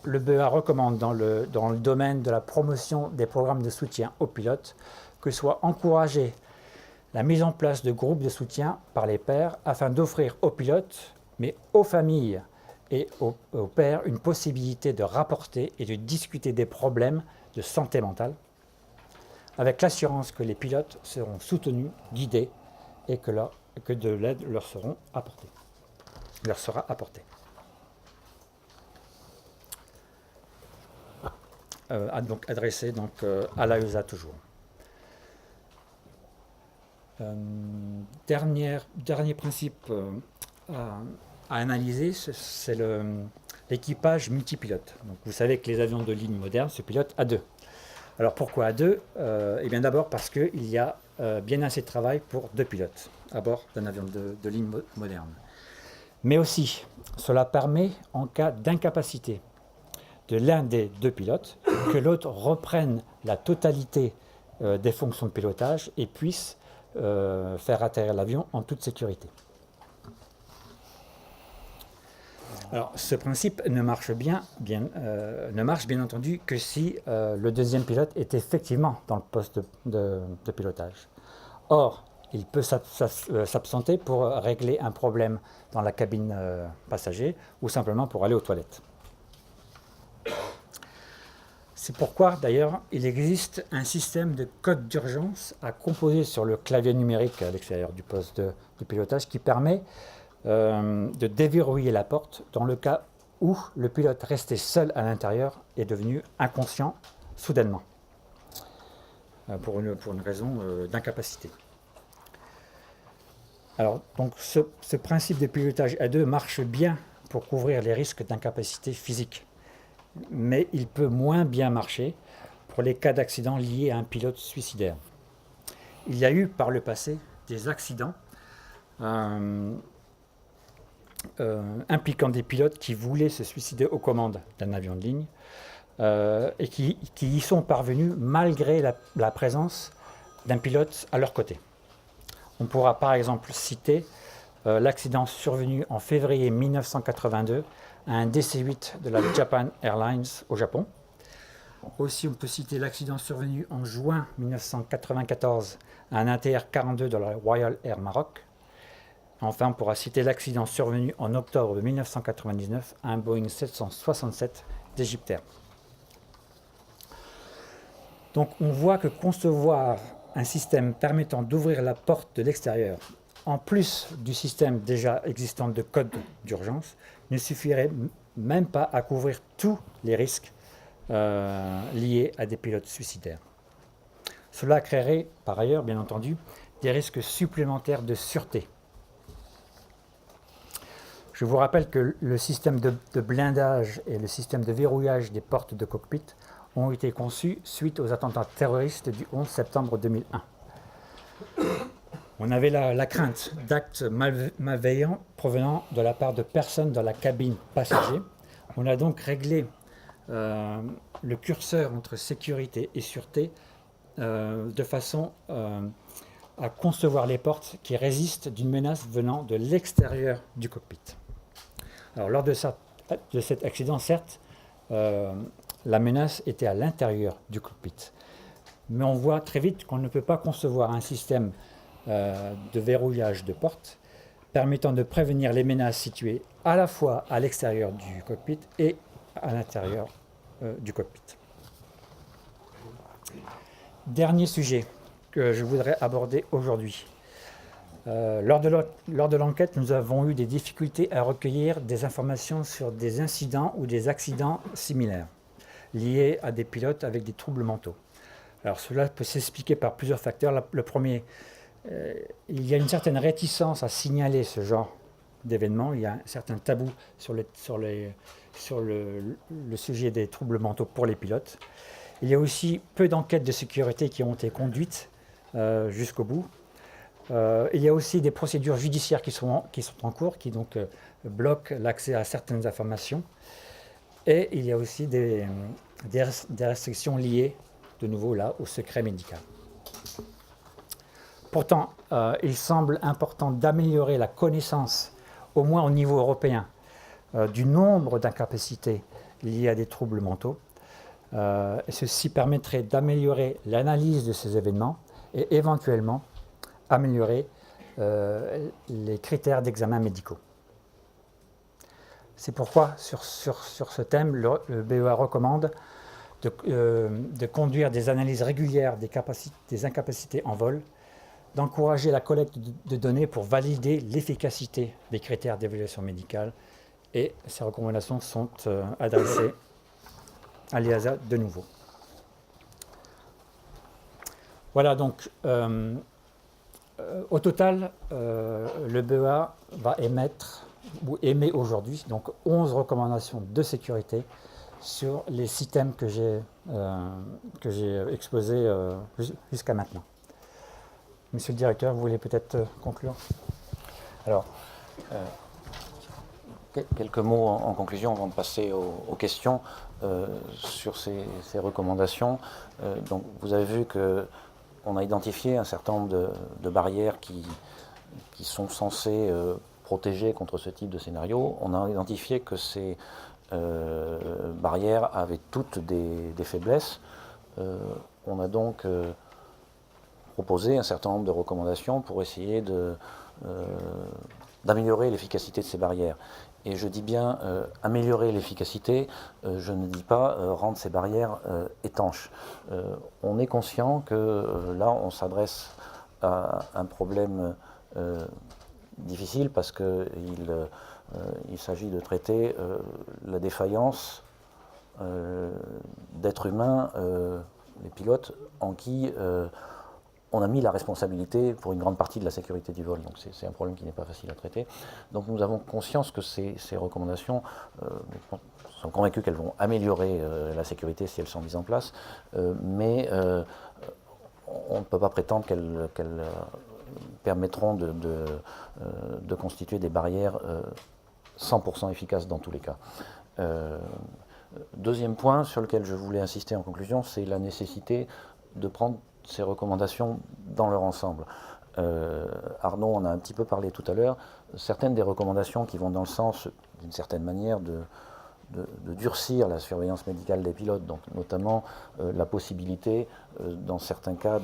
le BEA recommande dans le domaine de la promotion des programmes de soutien aux pilotes que soit encouragée la mise en place de groupes de soutien par les pairs afin d'offrir aux pilotes, mais aux familles et aux pairs, une possibilité de rapporter et de discuter des problèmes de santé mentale, avec l'assurance que les pilotes seront soutenus, guidés et que de l'aide leur sera apportée. Donc adressée à l'AESA toujours. Dernier principe à analyser, c'est l'équipage multipilote. Donc vous savez que les avions de ligne modernes se pilotent à deux. Alors pourquoi à deux? Eh bien d'abord parce qu'il y a bien assez de travail pour deux pilotes à bord d'un avion de ligne moderne. Mais aussi, cela permet, en cas d'incapacité de l'un des deux pilotes, que l'autre reprenne la totalité des fonctions de pilotage et puisse faire atterrir l'avion en toute sécurité. Alors, ce principe ne marche bien entendu que si le deuxième pilote est effectivement dans le poste de pilotage. Or, il peut s'absenter pour régler un problème dans la cabine passager ou simplement pour aller aux toilettes. C'est pourquoi, d'ailleurs, il existe un système de code d'urgence à composer sur le clavier numérique à l'extérieur du poste de pilotage qui permet de déverrouiller la porte dans le cas où le pilote resté seul à l'intérieur est devenu inconscient soudainement pour une raison d'incapacité. Alors, donc, ce principe de pilotage à deux marche bien pour couvrir les risques d'incapacité physique, mais il peut moins bien marcher pour les cas d'accident liés à un pilote suicidaire. Il y a eu par le passé des accidents impliquant des pilotes qui voulaient se suicider aux commandes d'un avion de ligne et qui y sont parvenus malgré la présence d'un pilote à leur côté. On pourra par exemple citer l'accident survenu en février 1982 à un DC-8 de la Japan Airlines au Japon. Aussi, on peut citer l'accident survenu en juin 1994 à un ATR-42 de la Royal Air Maroc. Enfin, on pourra citer l'accident survenu en octobre 1999 à un Boeing 767 d'Egyptair. Donc, on voit que concevoir un système permettant d'ouvrir la porte de l'extérieur, en plus du système déjà existant de code d'urgence, ne suffirait même pas à couvrir tous les risques liés à des pilotes suicidaires. Cela créerait, par ailleurs, bien entendu, des risques supplémentaires de sûreté. Je vous rappelle que le système de blindage et le système de verrouillage des portes de cockpit ont été conçus suite aux attentats terroristes du 11 septembre 2001. On avait la crainte d'actes malveillants provenant de la part de personnes dans la cabine passager. On a donc réglé le curseur entre sécurité et sûreté de façon à concevoir les portes qui résistent d'une menace venant de l'extérieur du cockpit. Alors, lors de cet accident, certes, la menace était à l'intérieur du cockpit. Mais on voit très vite qu'on ne peut pas concevoir un système de verrouillage de portes permettant de prévenir les menaces situées à la fois à l'extérieur du cockpit et à l'intérieur du cockpit. Dernier sujet que je voudrais aborder aujourd'hui. Lors de l'enquête, nous avons eu des difficultés à recueillir des informations sur des incidents ou des accidents similaires liés à des pilotes avec des troubles mentaux. Alors cela peut s'expliquer par plusieurs facteurs. Le premier, il y a une certaine réticence à signaler ce genre d'événements. Il y a un certain tabou sur le sujet des troubles mentaux pour les pilotes. Il y a aussi peu d'enquêtes de sécurité qui ont été conduites jusqu'au bout. Il y a aussi des procédures judiciaires qui sont en cours, qui donc bloquent l'accès à certaines informations. Et il y a aussi des restrictions liées, de nouveau là, au secret médical. Pourtant, il semble important d'améliorer la connaissance, au moins au niveau européen, du nombre d'incapacités liées à des troubles mentaux. Et ceci permettrait d'améliorer l'analyse de ces événements et éventuellement améliorer les critères d'examen médicaux. C'est pourquoi, sur ce thème, le BEA recommande de conduire des analyses régulières des incapacités en vol d'encourager la collecte de données pour valider l'efficacité des critères d'évaluation médicale. Et ces recommandations sont adressées à l'EASA de nouveau. Voilà, donc, au total, le BEA va émettre, ou émet aujourd'hui, donc 11 recommandations de sécurité sur les 6 thèmes que j'ai exposés jusqu'à maintenant. Monsieur le directeur, vous voulez peut-être conclure? Alors, quelques mots en conclusion avant de passer aux questions sur ces recommandations. Donc, vous avez vu qu'on a identifié un certain nombre de barrières qui sont censées protéger contre ce type de scénario. On a identifié que ces barrières avaient toutes des faiblesses. On a donc proposé un certain nombre de recommandations pour essayer d'améliorer l'efficacité de ces barrières. Et je dis bien améliorer l'efficacité, je ne dis pas rendre ces barrières étanches. On est conscient que là, on s'adresse à un problème difficile parce qu'il s'agit de traiter la défaillance d'êtres humains, les pilotes, en qui on a mis la responsabilité pour une grande partie de la sécurité du vol. Donc c'est un problème qui n'est pas facile à traiter. Donc nous avons conscience que ces recommandations, nous sommes convaincus qu'elles vont améliorer la sécurité si elles sont mises en place, mais on ne peut pas prétendre qu'elles permettront de constituer des barrières 100% efficaces dans tous les cas. Deuxième point sur lequel je voulais insister en conclusion, c'est la nécessité de prendre ces recommandations dans leur ensemble. Arnaud en a un petit peu parlé tout à l'heure. Certaines des recommandations qui vont dans le sens, d'une certaine manière, de durcir la surveillance médicale des pilotes, donc notamment la possibilité, dans certains cas,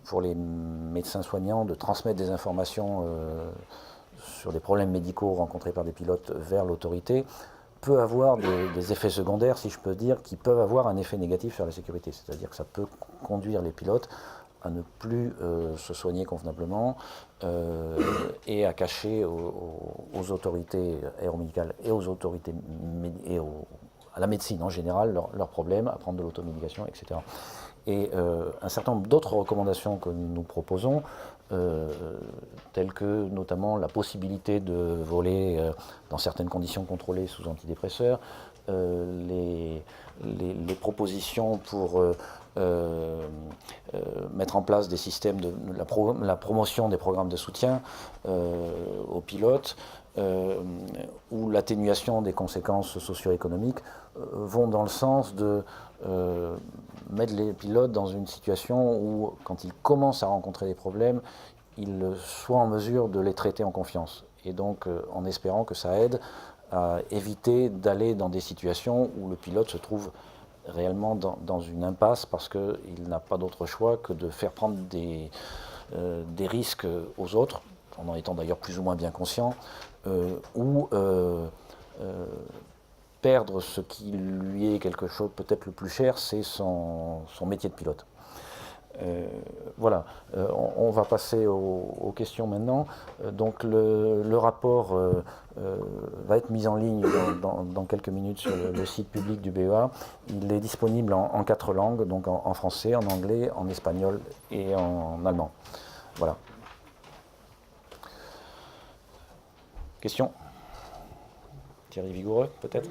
pour les médecins soignants, de transmettre des informations sur des problèmes médicaux rencontrés par des pilotes vers l'autorité, peut avoir des effets secondaires, si je peux dire, qui peuvent avoir un effet négatif sur la sécurité. C'est-à-dire que ça peut conduire les pilotes à ne plus se soigner convenablement et à cacher aux autorités aéromédicales et aux autorités à la médecine en général leurs problèmes, à prendre de l'automédication, etc. Et un certain nombre d'autres recommandations que nous proposons, telles que notamment la possibilité de voler dans certaines conditions contrôlées sous antidépresseurs, les propositions pour mettre en place des systèmes de la promotion des programmes de soutien aux pilotes, ou l'atténuation des conséquences socio-économiques, vont dans le sens de mettre les pilotes dans une situation où, quand ils commencent à rencontrer des problèmes, ils soient en mesure de les traiter en confiance. Et donc, en espérant que ça aide à éviter d'aller dans des situations où le pilote se trouve réellement dans une impasse parce qu'il n'a pas d'autre choix que de faire prendre des risques aux autres, en étant d'ailleurs plus ou moins bien conscient, ou perdre ce qui lui est quelque chose peut-être le plus cher, c'est son métier de pilote. Voilà, on va passer aux questions maintenant. Donc le rapport va être mis en ligne dans quelques minutes sur le site public du BEA. Il est disponible en 4 langues, donc en français, en anglais, en espagnol et en allemand. Voilà. Question ? Thierry Vigoureux, peut-être ?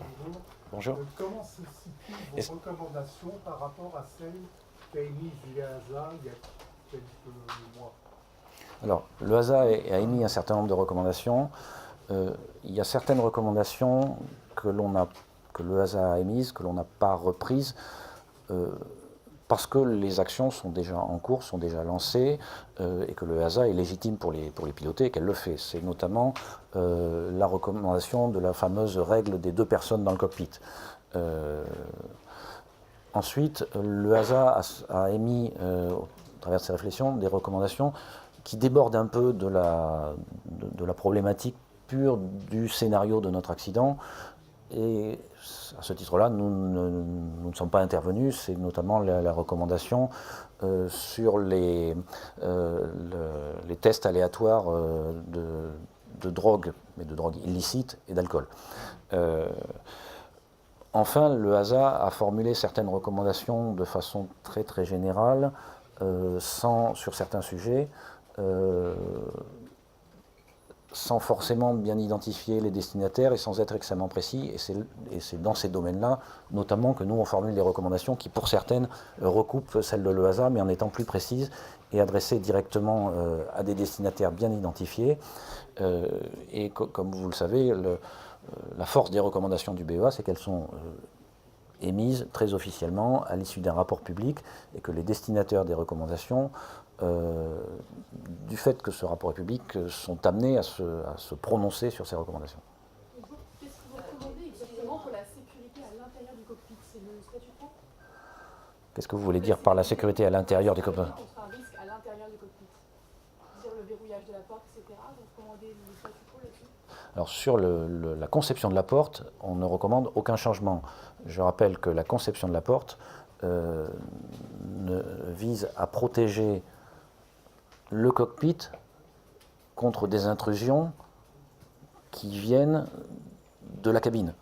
Bonjour. Comment se situent vos recommandations par rapport à celles qu'a émises l'EASA il y a quelques mois? Alors, l'EASA a émis un certain nombre de recommandations. Il y a certaines recommandations que l'EASA a émises, que l'on n'a pas reprises, parce que les actions sont déjà en cours, sont déjà lancées, et que l'EASA est légitime pour les piloter et qu'elle le fait. C'est notamment la recommandation de la fameuse règle des 2 personnes dans le cockpit. Ensuite, l'EASA a émis, au travers de ses réflexions, des recommandations qui débordent un peu de la problématique pure du scénario de notre accident Et à ce titre-là, nous ne sommes pas intervenus. C'est notamment la recommandation sur les tests aléatoires de drogue, mais de drogue illicite et d'alcool. Enfin, le HASA a formulé certaines recommandations de façon très très générale, sur certains sujets, sans forcément bien identifier les destinataires et sans être extrêmement précis. Et c'est dans ces domaines-là, notamment, que nous on formule des recommandations qui, pour certaines, recoupent celles de l'EASA, mais en étant plus précises et adressées directement à des destinataires bien identifiés. Et comme vous le savez, la force des recommandations du BEA, c'est qu'elles sont émises très officiellement à l'issue d'un rapport public et que les destinataires des recommandations, du fait que ce rapport est public, sont amenés à se prononcer sur ces recommandations. Qu'est-ce que vous recommandez exactement pour la sécurité à l'intérieur du cockpit? C'est le statu quo? Qu'est-ce que vous voulez dire par la sécurité à l'intérieur du cockpit? Contre un risque à l'intérieur du cockpit. Dire le verrouillage de la porte, etc. Vous recommandez le statu quo là-dessus? Alors sur la conception de la porte, on ne recommande aucun changement. Je rappelle que la conception de la porte vise à protéger le cockpit contre des intrusions qui viennent de la cabine.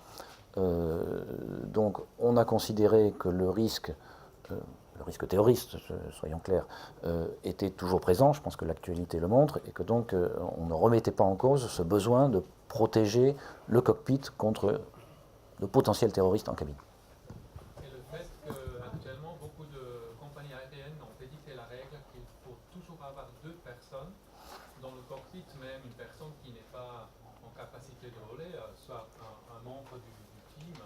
Donc on a considéré que le risque terroriste, soyons clairs, était toujours présent, je pense que l'actualité le montre, et que donc on ne remettait pas en cause ce besoin de protéger le cockpit contre de potentiels terroristes en cabine. Et le fait qu'actuellement, beaucoup de compagnies aériennes ont édicté la règle qu'il faut toujours avoir 2 personnes dans le cockpit, même une personne qui n'est pas en capacité de voler, soit un membre du team.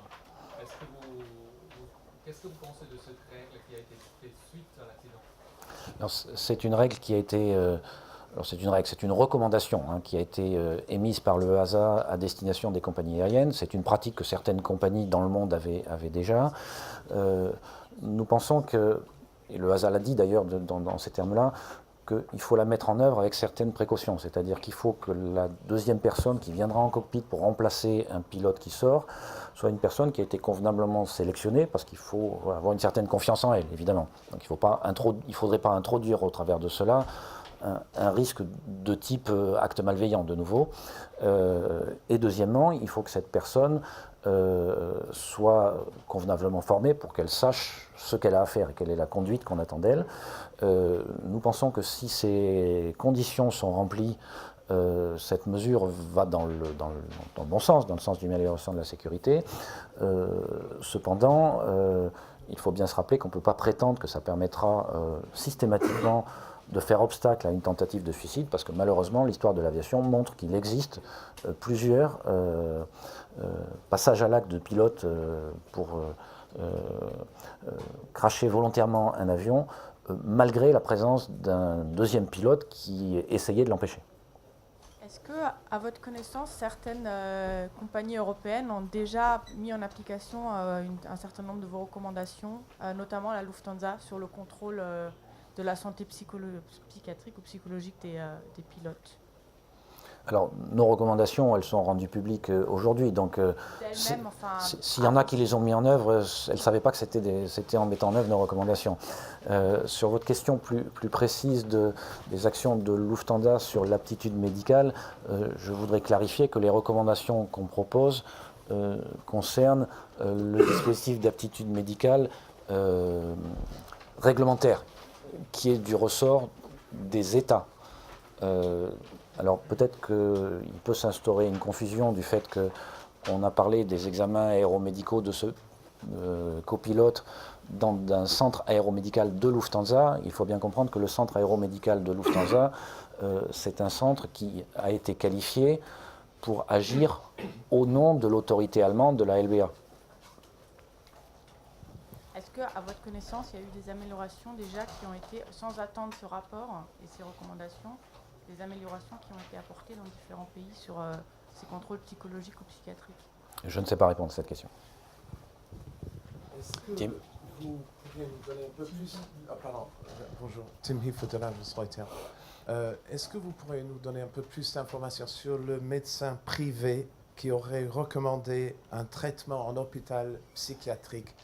Qu'est-ce que vous pensez de cette règle qui a été faite suite à l'accident? C'est une règle qui a été... c'est une recommandation qui a été émise par le HASA à destination des compagnies aériennes. C'est une pratique que certaines compagnies dans le monde avaient déjà. Nous pensons que, et le HASA l'a dit d'ailleurs dans ces termes-là, qu'il faut la mettre en œuvre avec certaines précautions. C'est-à-dire qu'il faut que la deuxième personne qui viendra en cockpit pour remplacer un pilote qui sort soit une personne qui a été convenablement sélectionnée, parce qu'il faut avoir une certaine confiance en elle, évidemment. Donc il ne faudrait pas introduire au travers de cela un risque de type acte malveillant de nouveau. Et deuxièmement, il faut que cette personne soit convenablement formée pour qu'elle sache ce qu'elle a à faire et quelle est la conduite qu'on attend d'elle. Nous pensons que si ces conditions sont remplies, cette mesure va dans le bon sens, dans le sens d'une amélioration de la sécurité. Cependant, il faut bien se rappeler qu'on ne peut pas prétendre que ça permettra systématiquement de faire obstacle à une tentative de suicide, parce que malheureusement l'histoire de l'aviation montre qu'il existe plusieurs passages à l'acte de pilotes pour cracher volontairement un avion, malgré la présence d'un deuxième pilote qui essayait de l'empêcher. Est-ce que, à votre connaissance, certaines compagnies européennes ont déjà mis en application un certain nombre de vos recommandations, notamment la Lufthansa, sur le contrôle de la santé psychiatrique ou psychologique des pilotes? Alors, nos recommandations, elles sont rendues publiques aujourd'hui, donc s'il y en a qui les ont mis en œuvre, elles ne savaient pas que c'était en mettant en œuvre nos recommandations. Sur votre question plus précise des actions de Lufthansa sur l'aptitude médicale, je voudrais clarifier que les recommandations qu'on propose concernent le dispositif d'aptitude médicale réglementaire, qui est du ressort des États. Alors peut-être qu'il peut s'instaurer une confusion du fait qu'on a parlé des examens aéromédicaux de ce copilote dans un centre aéromédical de Lufthansa. Il faut bien comprendre que le centre aéromédical de Lufthansa, c'est un centre qui a été qualifié pour agir au nom de l'autorité allemande de la LBA. Est-ce qu'à votre connaissance, il y a eu des améliorations déjà qui ont été, sans attendre ce rapport et ces recommandations, des améliorations qui ont été apportées dans différents pays sur ces contrôles psychologiques ou psychiatriques? Je ne sais pas répondre à cette question. Est-ce que Tim. vous pourriez nous donner un peu plus... bonjour, Tim Hifford de l'Anse-Reuters. Est-ce que vous pourriez nous donner un peu plus d'informations sur le médecin privé qui aurait recommandé un traitement en hôpital psychiatrique,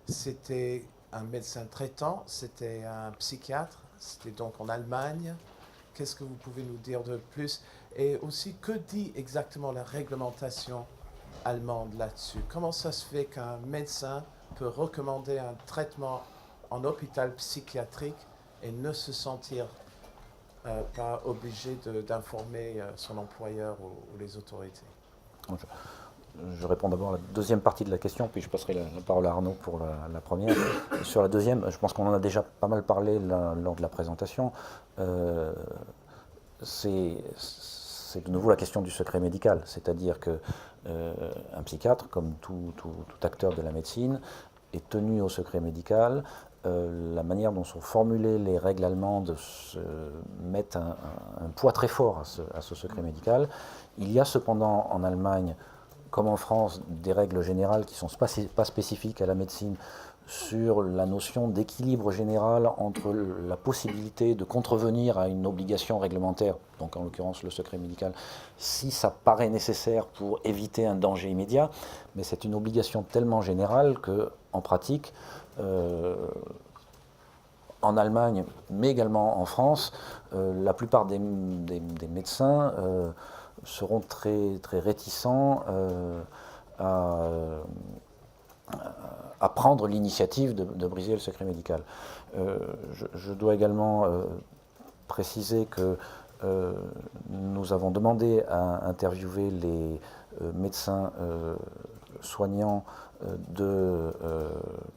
c'était un médecin traitant, c'était un psychiatre, c'était donc en Allemagne. Qu'est-ce que vous pouvez nous dire de plus? Et aussi, que dit exactement la réglementation allemande là-dessus? Comment ça se fait qu'un médecin peut recommander un traitement en hôpital psychiatrique et ne se sentir pas obligé d'informer son employeur ou les autorités? Je réponds d'abord à la deuxième partie de la question, puis je passerai la parole à Arnaud pour la première. Sur la deuxième, je pense qu'on en a déjà pas mal parlé lors de la présentation. C'est de nouveau la question du secret médical, c'est-à-dire que un psychiatre, comme tout acteur de la médecine, est tenu au secret médical. La manière dont sont formulées les règles allemandes mettent un poids très fort à ce secret médical. Il y a cependant en Allemagne, comme en France, des règles générales qui ne sont pas spécifiques à la médecine sur la notion d'équilibre général entre la possibilité de contrevenir à une obligation réglementaire, donc en l'occurrence le secret médical, si ça paraît nécessaire pour éviter un danger immédiat, mais c'est une obligation tellement générale qu'en pratique, en Allemagne, mais également en France, la plupart des médecins seront très, très réticents à prendre l'initiative de briser le secret médical. Je dois également préciser que nous avons demandé à interviewer les médecins soignants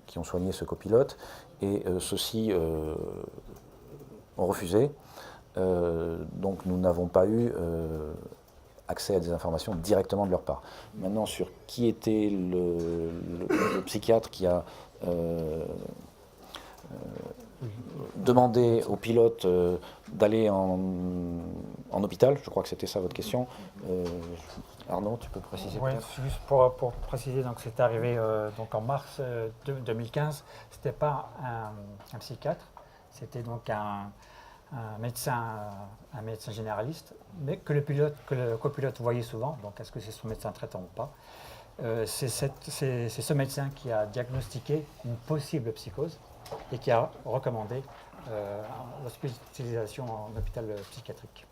qui ont soigné ce copilote, et ceux-ci ont refusé. Donc nous n'avons pas eu accès à des informations directement de leur part. Maintenant, sur qui était le psychiatre qui a demandé au pilote d'aller en hôpital, je crois que c'était ça votre question. Arnaud, tu peux préciser Oui, peut-être? juste pour préciser, donc c'est arrivé donc en mars 2015. C'était pas un psychiatre, c'était donc un médecin généraliste, mais que le copilote voyait souvent. Donc, est-ce que c'est son médecin traitant ou pas? C'est ce médecin qui a diagnostiqué une possible psychose et qui a recommandé l'hospitalisation en hôpital psychiatrique.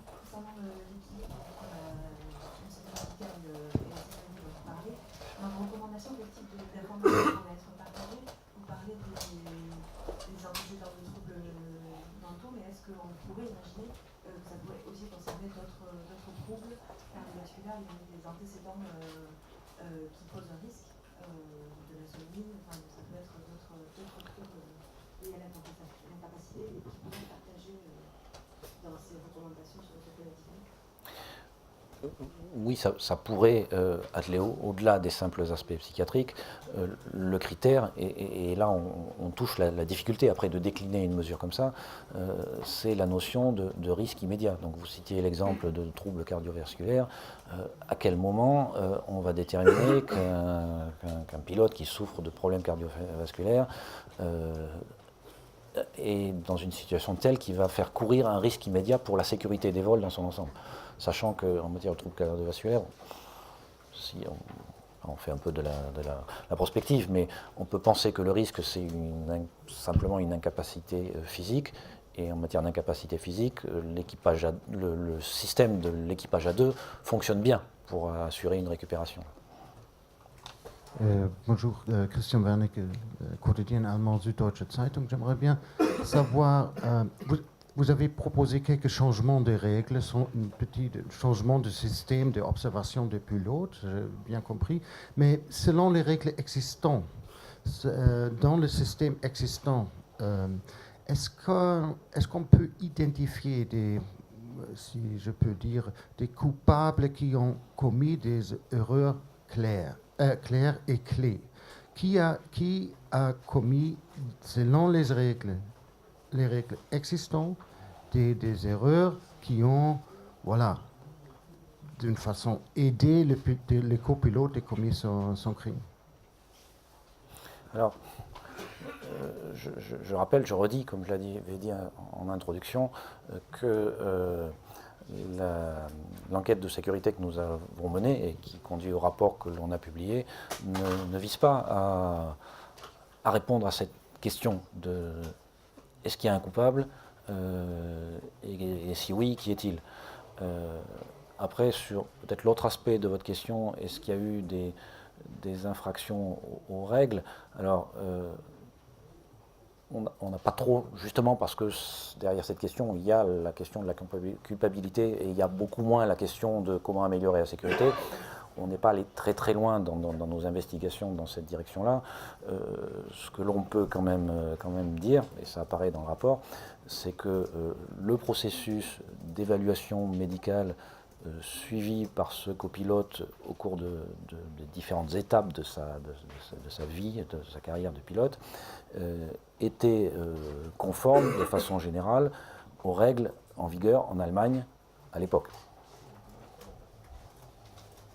Concernant l'équilibre médical et la sécurité dont vous parlez, dans vos recommandations, quel type d'informations vont être partagées? Vous parlez des antécédents de troubles mentaux, mais est-ce qu'on pourrait imaginer que ça pourrait aussi concerner d'autres troubles cardiovasculaires? Il y a des antécédents qui posent un risque de l'insomnie, enfin, ça peut être d'autres troubles liés à l'incapacité et qui pourraient être partagés dans ces recommandations sur le secret médical. Oui, ça pourrait aller au-delà des simples aspects psychiatriques. Le critère, et là on touche la difficulté après de décliner une mesure comme ça, c'est la notion de risque immédiat. Donc vous citiez l'exemple de troubles cardiovasculaires. À quel moment on va déterminer qu'un pilote qui souffre de problèmes cardiovasculaires est dans une situation telle qu'il va faire courir un risque immédiat pour la sécurité des vols dans son ensemble? Sachant qu'en matière de troubles cardiovasculaires, si on fait un peu de la prospective, mais on peut penser que le risque, c'est simplement une incapacité physique. Et en matière d'incapacité physique, le système de l'équipage à deux fonctionne bien pour assurer une récupération. Bonjour, Christian Wernicke, quotidien allemand Süddeutsche Zeitung. J'aimerais bien savoir, vous avez proposé quelques changements de règles, un petit changement de système d'observation des pilotes, j'ai bien compris, mais selon les règles existantes, dans le système existant, est-ce qu'on peut identifier si je peux dire, des coupables qui ont commis des erreurs claires et clés? Qui a commis, selon les règles existantes, des erreurs qui ont, voilà, d'une façon, aidé le copilote à commis son crime? Alors, je rappelle, je redis, comme je l'avais dit en introduction, que l'enquête de sécurité que nous avons menée et qui conduit au rapport que l'on a publié ne vise pas à répondre à cette question de est-ce qu'il y a un coupable et si oui, qui est-il? Après, sur peut-être l'autre aspect de votre question, est-ce qu'il y a eu des infractions aux règles? Alors, on n'a pas trop, justement parce que derrière cette question, il y a la question de la culpabilité et il y a beaucoup moins la question de comment améliorer la sécurité. On n'est pas allé très très loin dans nos investigations dans cette direction-là. Ce que l'on peut quand même dire, et ça apparaît dans le rapport, c'est que le processus d'évaluation médicale suivi par ce copilote au cours des différentes étapes de sa vie, de sa carrière de pilote, était conforme de façon générale aux règles en vigueur en Allemagne à l'époque.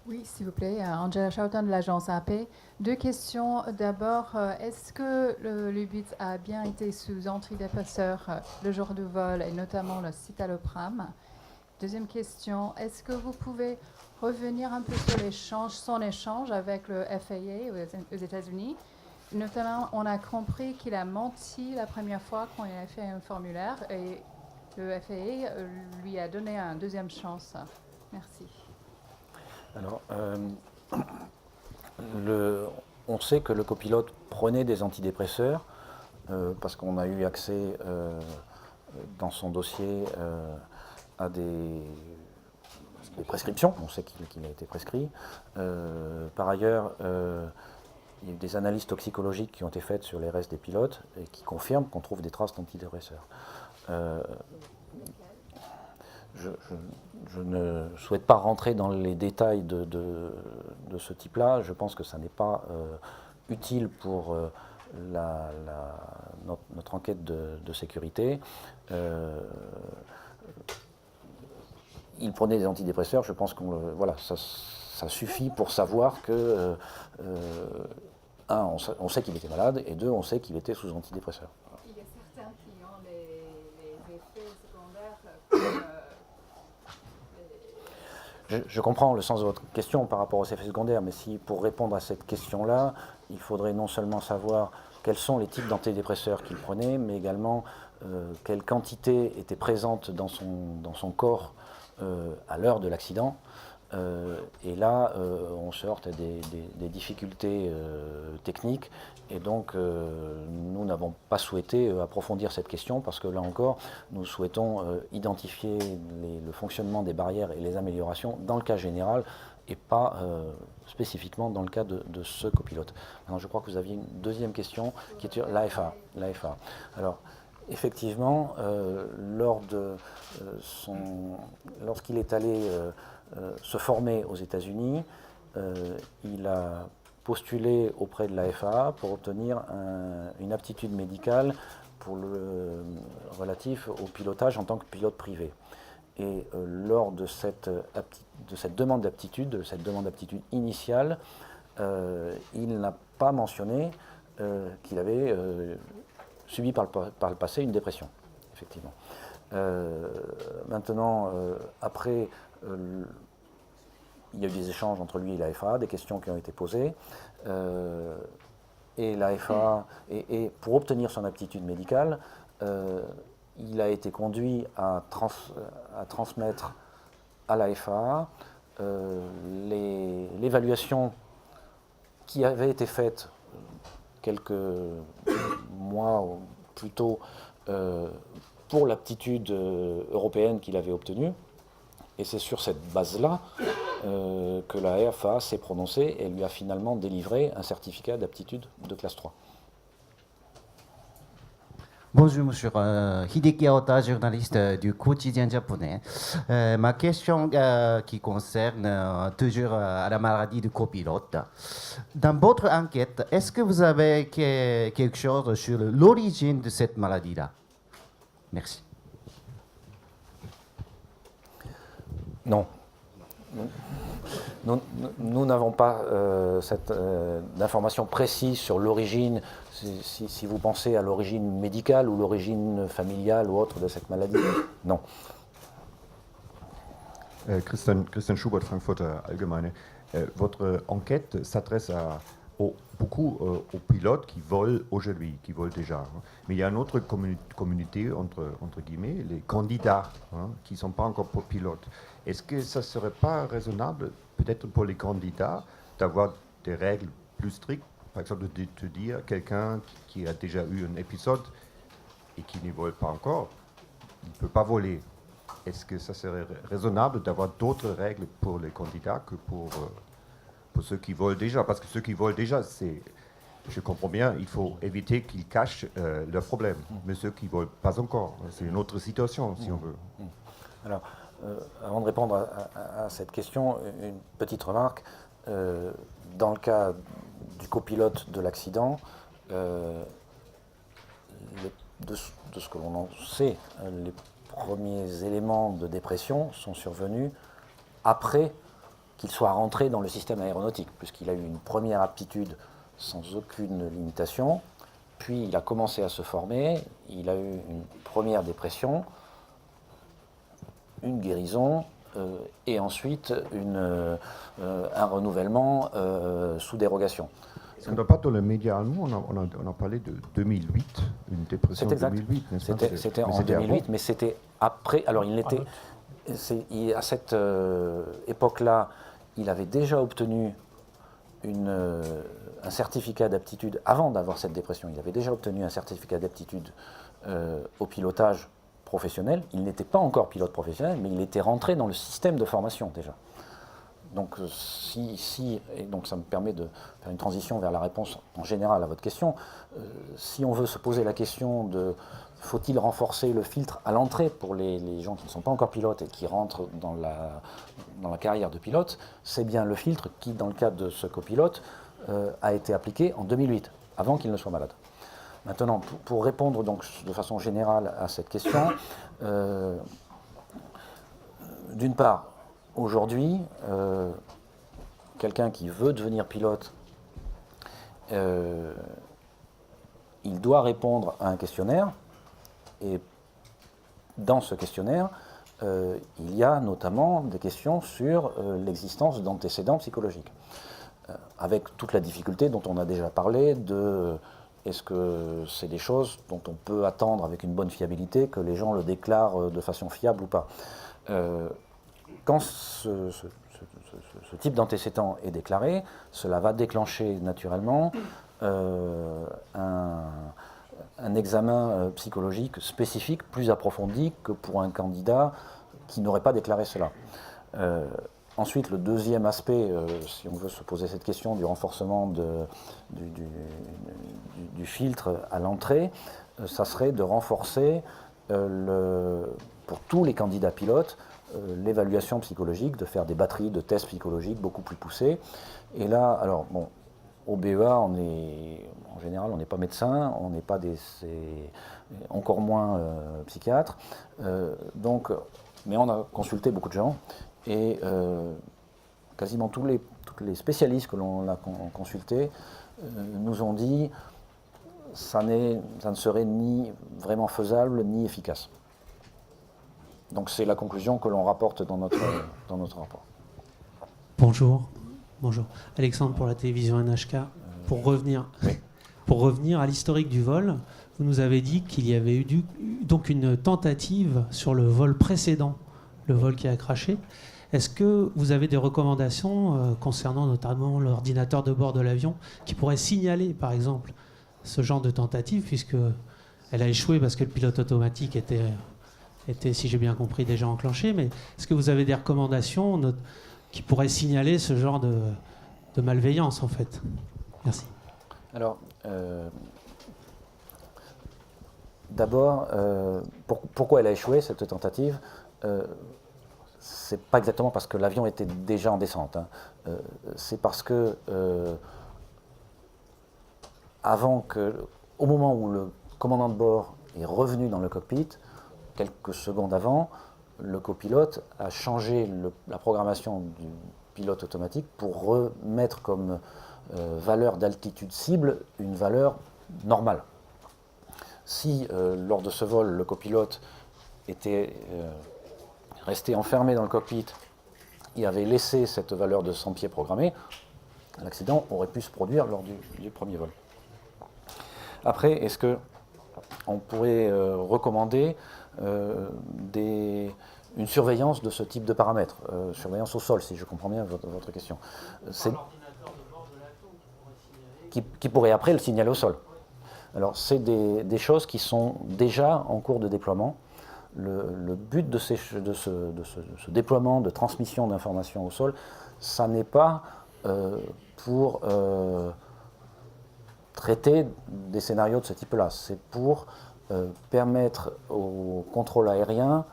Oui, s'il vous plaît. Angela Charlton de l'agence AP. 2 questions. D'abord, est-ce que le Lubitz a bien été sous antidépresseur le jour du vol et notamment le citalopram? Deuxième question, est-ce que vous pouvez revenir un peu sur son échange avec le FAA aux États-Unis? Notamment, on a compris qu'il a menti la première fois quand il a fait un formulaire et le FAA lui a donné une deuxième chance. Merci. Alors, on sait que le copilote prenait des antidépresseurs parce qu'on a eu accès dans son dossier à des prescriptions. On sait qu'il a été prescrit. Par ailleurs, il y a eu des analyses toxicologiques qui ont été faites sur les restes des pilotes et qui confirment qu'on trouve des traces d'antidépresseurs. Je ne souhaite pas rentrer dans les détails de ce type-là. Je pense que ça n'est pas utile pour notre enquête de sécurité. Il prenait des antidépresseurs. Je pense que voilà, ça suffit pour savoir que, un, on sait qu'il était malade, et deux, on sait qu'il était sous antidépresseurs. Il y a certains qui ont les effets secondaires. Je comprends le sens de votre question par rapport aux effets secondaires, mais si pour répondre à cette question-là, il faudrait non seulement savoir quels sont les types d'antidépresseurs qu'il prenait, mais également quelle quantité était présente dans son corps à l'heure de l'accident. Et là, on se heurte à des difficultés techniques, et donc nous n'avons pas souhaité approfondir cette question parce que là encore, nous souhaitons identifier le fonctionnement des barrières et les améliorations dans le cas général et pas spécifiquement dans le cas de ce copilote. Alors, je crois que vous aviez une deuxième question qui est sur l'AFA. Alors, effectivement, lorsqu'il est allé se former aux États-Unis, il a postulé auprès de la FAA pour obtenir une aptitude médicale relatif au pilotage en tant que pilote privé. Et lors de cette demande d'aptitude, initiale, il n'a pas mentionné qu'il avait subi par le passé une dépression, effectivement. Maintenant, après, il y a eu des échanges entre lui et la FAA, des questions qui ont été posées, et la FAA, et pour obtenir son aptitude médicale, il a été conduit à transmettre à la FAA l'évaluation qui avait été faite quelques mois plus tôt pour l'aptitude européenne qu'il avait obtenue. Et c'est sur cette base-là que la FAA s'est prononcée et lui a finalement délivré un certificat d'aptitude de classe 3. Bonjour, monsieur Hideki Aota, journaliste du quotidien japonais. Ma question qui concerne toujours la maladie du copilote. Dans votre enquête, est-ce que vous avez quelque chose sur l'origine de cette maladie-là? Merci. Non. Nous n'avons pas d'informations précises sur l'origine, si vous pensez à l'origine médicale ou l'origine familiale ou autre de cette maladie. Non. Christian Schubert, Frankfurter Allgemeine. Votre enquête s'adresse beaucoup aux pilotes qui volent aujourd'hui, qui volent déjà. Hein. Mais il y a une autre communauté, entre guillemets, les candidats, hein, qui ne sont pas encore pilotes. Est-ce que ça ne serait pas raisonnable, peut-être pour les candidats, d'avoir des règles plus strictes? Par exemple, de te dire quelqu'un qui a déjà eu un épisode et qui ne vole pas encore, il ne peut pas voler. Est-ce que ça serait raisonnable d'avoir d'autres règles pour les candidats que pour ceux qui volent déjà? Parce que ceux qui volent déjà, je comprends bien, il faut éviter qu'ils cachent leurs problèmes. Mais ceux qui ne volent pas encore, c'est une autre situation, si on veut. Alors, avant de répondre à cette question, une petite remarque. Dans le cas du copilote de l'accident, de ce que l'on en sait, les premiers éléments de dépression sont survenus après qu'il soit rentré dans le système aéronautique, puisqu'il a eu une première aptitude sans aucune limitation, puis il a commencé à se former, il a eu une première dépression, une guérison, et ensuite un renouvellement sous dérogation. On n'a pas dans les médias allemands, on a parlé de 2008, une dépression de 2008, n'est-ce pas? C'était en 2008, mais c'était après. Alors à cette époque-là, il avait déjà obtenu un certificat d'aptitude, avant d'avoir cette dépression, il avait déjà obtenu un certificat d'aptitude au pilotage professionnel. Il n'était pas encore pilote professionnel, mais il était rentré dans le système de formation déjà. Donc, et donc ça me permet de faire une transition vers la réponse en général à votre question. Si on veut se poser la question de faut-il renforcer le filtre à l'entrée pour les gens qui ne sont pas encore pilotes et qui rentrent dans la carrière de pilote, c'est bien le filtre qui, dans le cadre de ce copilote, a été appliqué en 2008, avant qu'il ne soit malade. Maintenant, pour répondre donc de façon générale à cette question, d'une part, aujourd'hui, quelqu'un qui veut devenir pilote, il doit répondre à un questionnaire, et dans ce questionnaire, il y a notamment des questions sur l'existence d'antécédents psychologiques, avec toute la difficulté dont on a déjà parlé de est-ce que c'est des choses dont on peut attendre avec une bonne fiabilité que les gens le déclarent de façon fiable ou pas. Quand ce type d'antécédent est déclaré, cela va déclencher naturellement un examen psychologique spécifique, plus approfondi que pour un candidat qui n'aurait pas déclaré cela. Ensuite, le deuxième aspect, si on veut se poser cette question du renforcement du filtre à l'entrée, ça serait de renforcer pour tous les candidats pilotes l'évaluation psychologique, de faire des batteries de tests psychologiques beaucoup plus poussées. Et là, alors bon, au BEA, en général, on n'est pas médecin, on n'est pas encore moins psychiatre. Mais on a consulté beaucoup de gens et quasiment tous les spécialistes que l'on a consultés nous ont dit ça ne serait ni vraiment faisable ni efficace. Donc c'est la conclusion que l'on rapporte dans notre rapport. Bonjour. Alexandre pour la télévision NHK. Pour revenir à l'historique du vol, vous nous avez dit qu'il y avait eu donc une tentative sur le vol précédent, le vol qui a craché. Est-ce que vous avez des recommandations concernant notamment l'ordinateur de bord de l'avion qui pourrait signaler, par exemple, ce genre de tentative, puisqu'elle a échoué parce que le pilote automatique était, si j'ai bien compris, déjà enclenché. Mais est-ce que vous avez des recommandations qui pourraient signaler ce genre de malveillance, en fait? Merci. Alors, d'abord, pourquoi elle a échoué, cette tentative? C'est pas exactement parce que l'avion était déjà en descente. C'est parce que, au moment où le commandant de bord est revenu dans le cockpit, quelques secondes avant, le copilote a changé la programmation du pilote automatique pour remettre comme valeur d'altitude cible une valeur normale. Si lors de ce vol, le copilote était resté enfermé dans le cockpit et avait laissé cette valeur de 100 pieds programmée, l'accident aurait pu se produire lors du premier vol. Après, est-ce qu'on pourrait recommander une surveillance de ce type de paramètres, surveillance au sol, si je comprends bien votre question. Qui pourrait après le signaler au sol. Alors, c'est des choses qui sont déjà en cours de déploiement. Le but de ce déploiement de transmission d'informations au sol, ça n'est pas pour traiter des scénarios de ce type-là, c'est pour permettre au contrôle aérien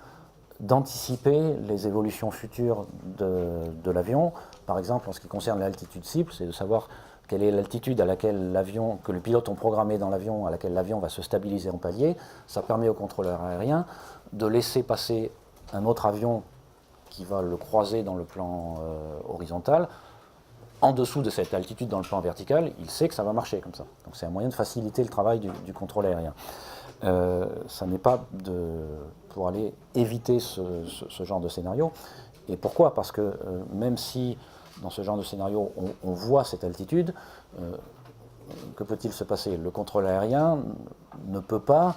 d'anticiper les évolutions futures de l'avion. Par exemple, en ce qui concerne l'altitude cible, c'est de savoir quelle est l'altitude à laquelle que le pilote ont programmé dans l'avion, à laquelle l'avion va se stabiliser en palier. Ça permet au contrôleur aérien de laisser passer un autre avion qui va le croiser dans le plan horizontal. En dessous de cette altitude dans le plan vertical, il sait que ça va marcher comme ça. Donc c'est un moyen de faciliter le travail du contrôle aérien. Ça n'est pas pour aller éviter ce genre de scénario. Et pourquoi? Parce que même si dans ce genre de scénario on voit cette altitude, que peut-il se passer? Le contrôle aérien ne peut pas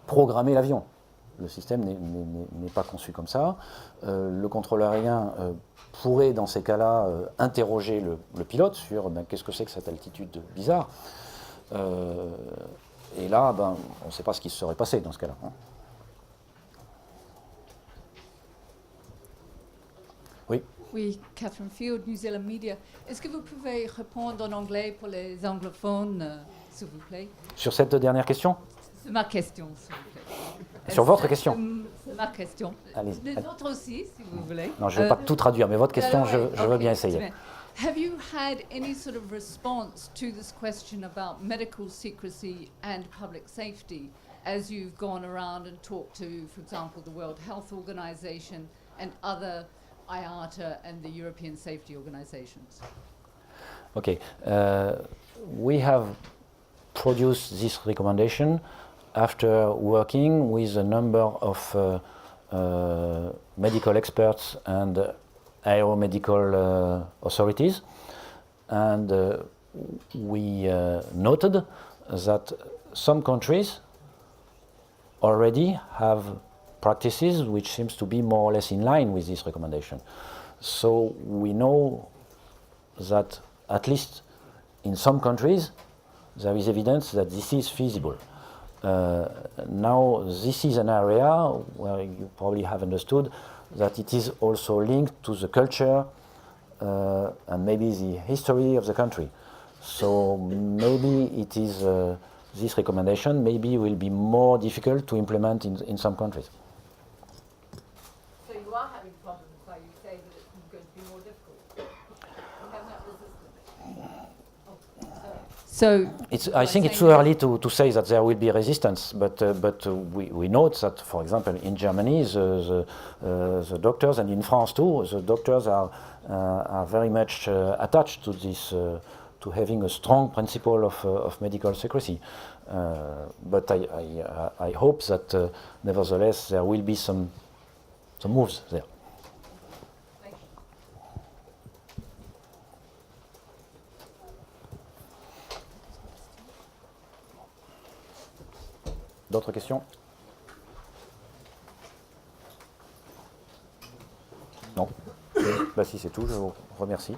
programmer l'avion. Le système n'est pas conçu comme ça. Le contrôle aérien pourrait, dans ces cas-là, interroger le pilote sur qu'est-ce que c'est que cette altitude bizarre. Et là, on ne sait pas ce qui se serait passé dans ce cas-là. Oui. Oui, Catherine Field, New Zealand Media. Est-ce que vous pouvez répondre en anglais pour les anglophones, s'il vous plaît? Sur cette dernière question? C'est ma question, s'il vous plaît. Sur votre question? C'est ma question. Les autres aussi, si vous voulez. Non, je ne vais pas tout traduire, mais votre question, je veux bien essayer. Have you had any sort of response to this question about medical secrecy and public safety as you've gone around and talked to, for example, the World Health Organization and other IATA and the European safety organizations? Okay. We have produced this recommendation after working with a number of medical experts and aeromedical authorities, and we noted that some countries already have practices which seems to be more or less in line with this recommendation. So we know that at least in some countries there is evidence that this is feasible. Now this is an area where you probably have understood that it is also linked to the culture and maybe the history of the country. So maybe it is this recommendation maybe will be more difficult to implement in some countries. So you are having problems why you say that it's going to be more difficult. You have that resistance. So I think it's too early to say that there will be resistance, but we note that, for example, in Germany, the doctors, and in France too, the doctors are very much attached to this, to having a strong principle of medical secrecy. But I hope that nevertheless there will be some moves there. D'autres questions? Non. Si c'est tout, je vous remercie.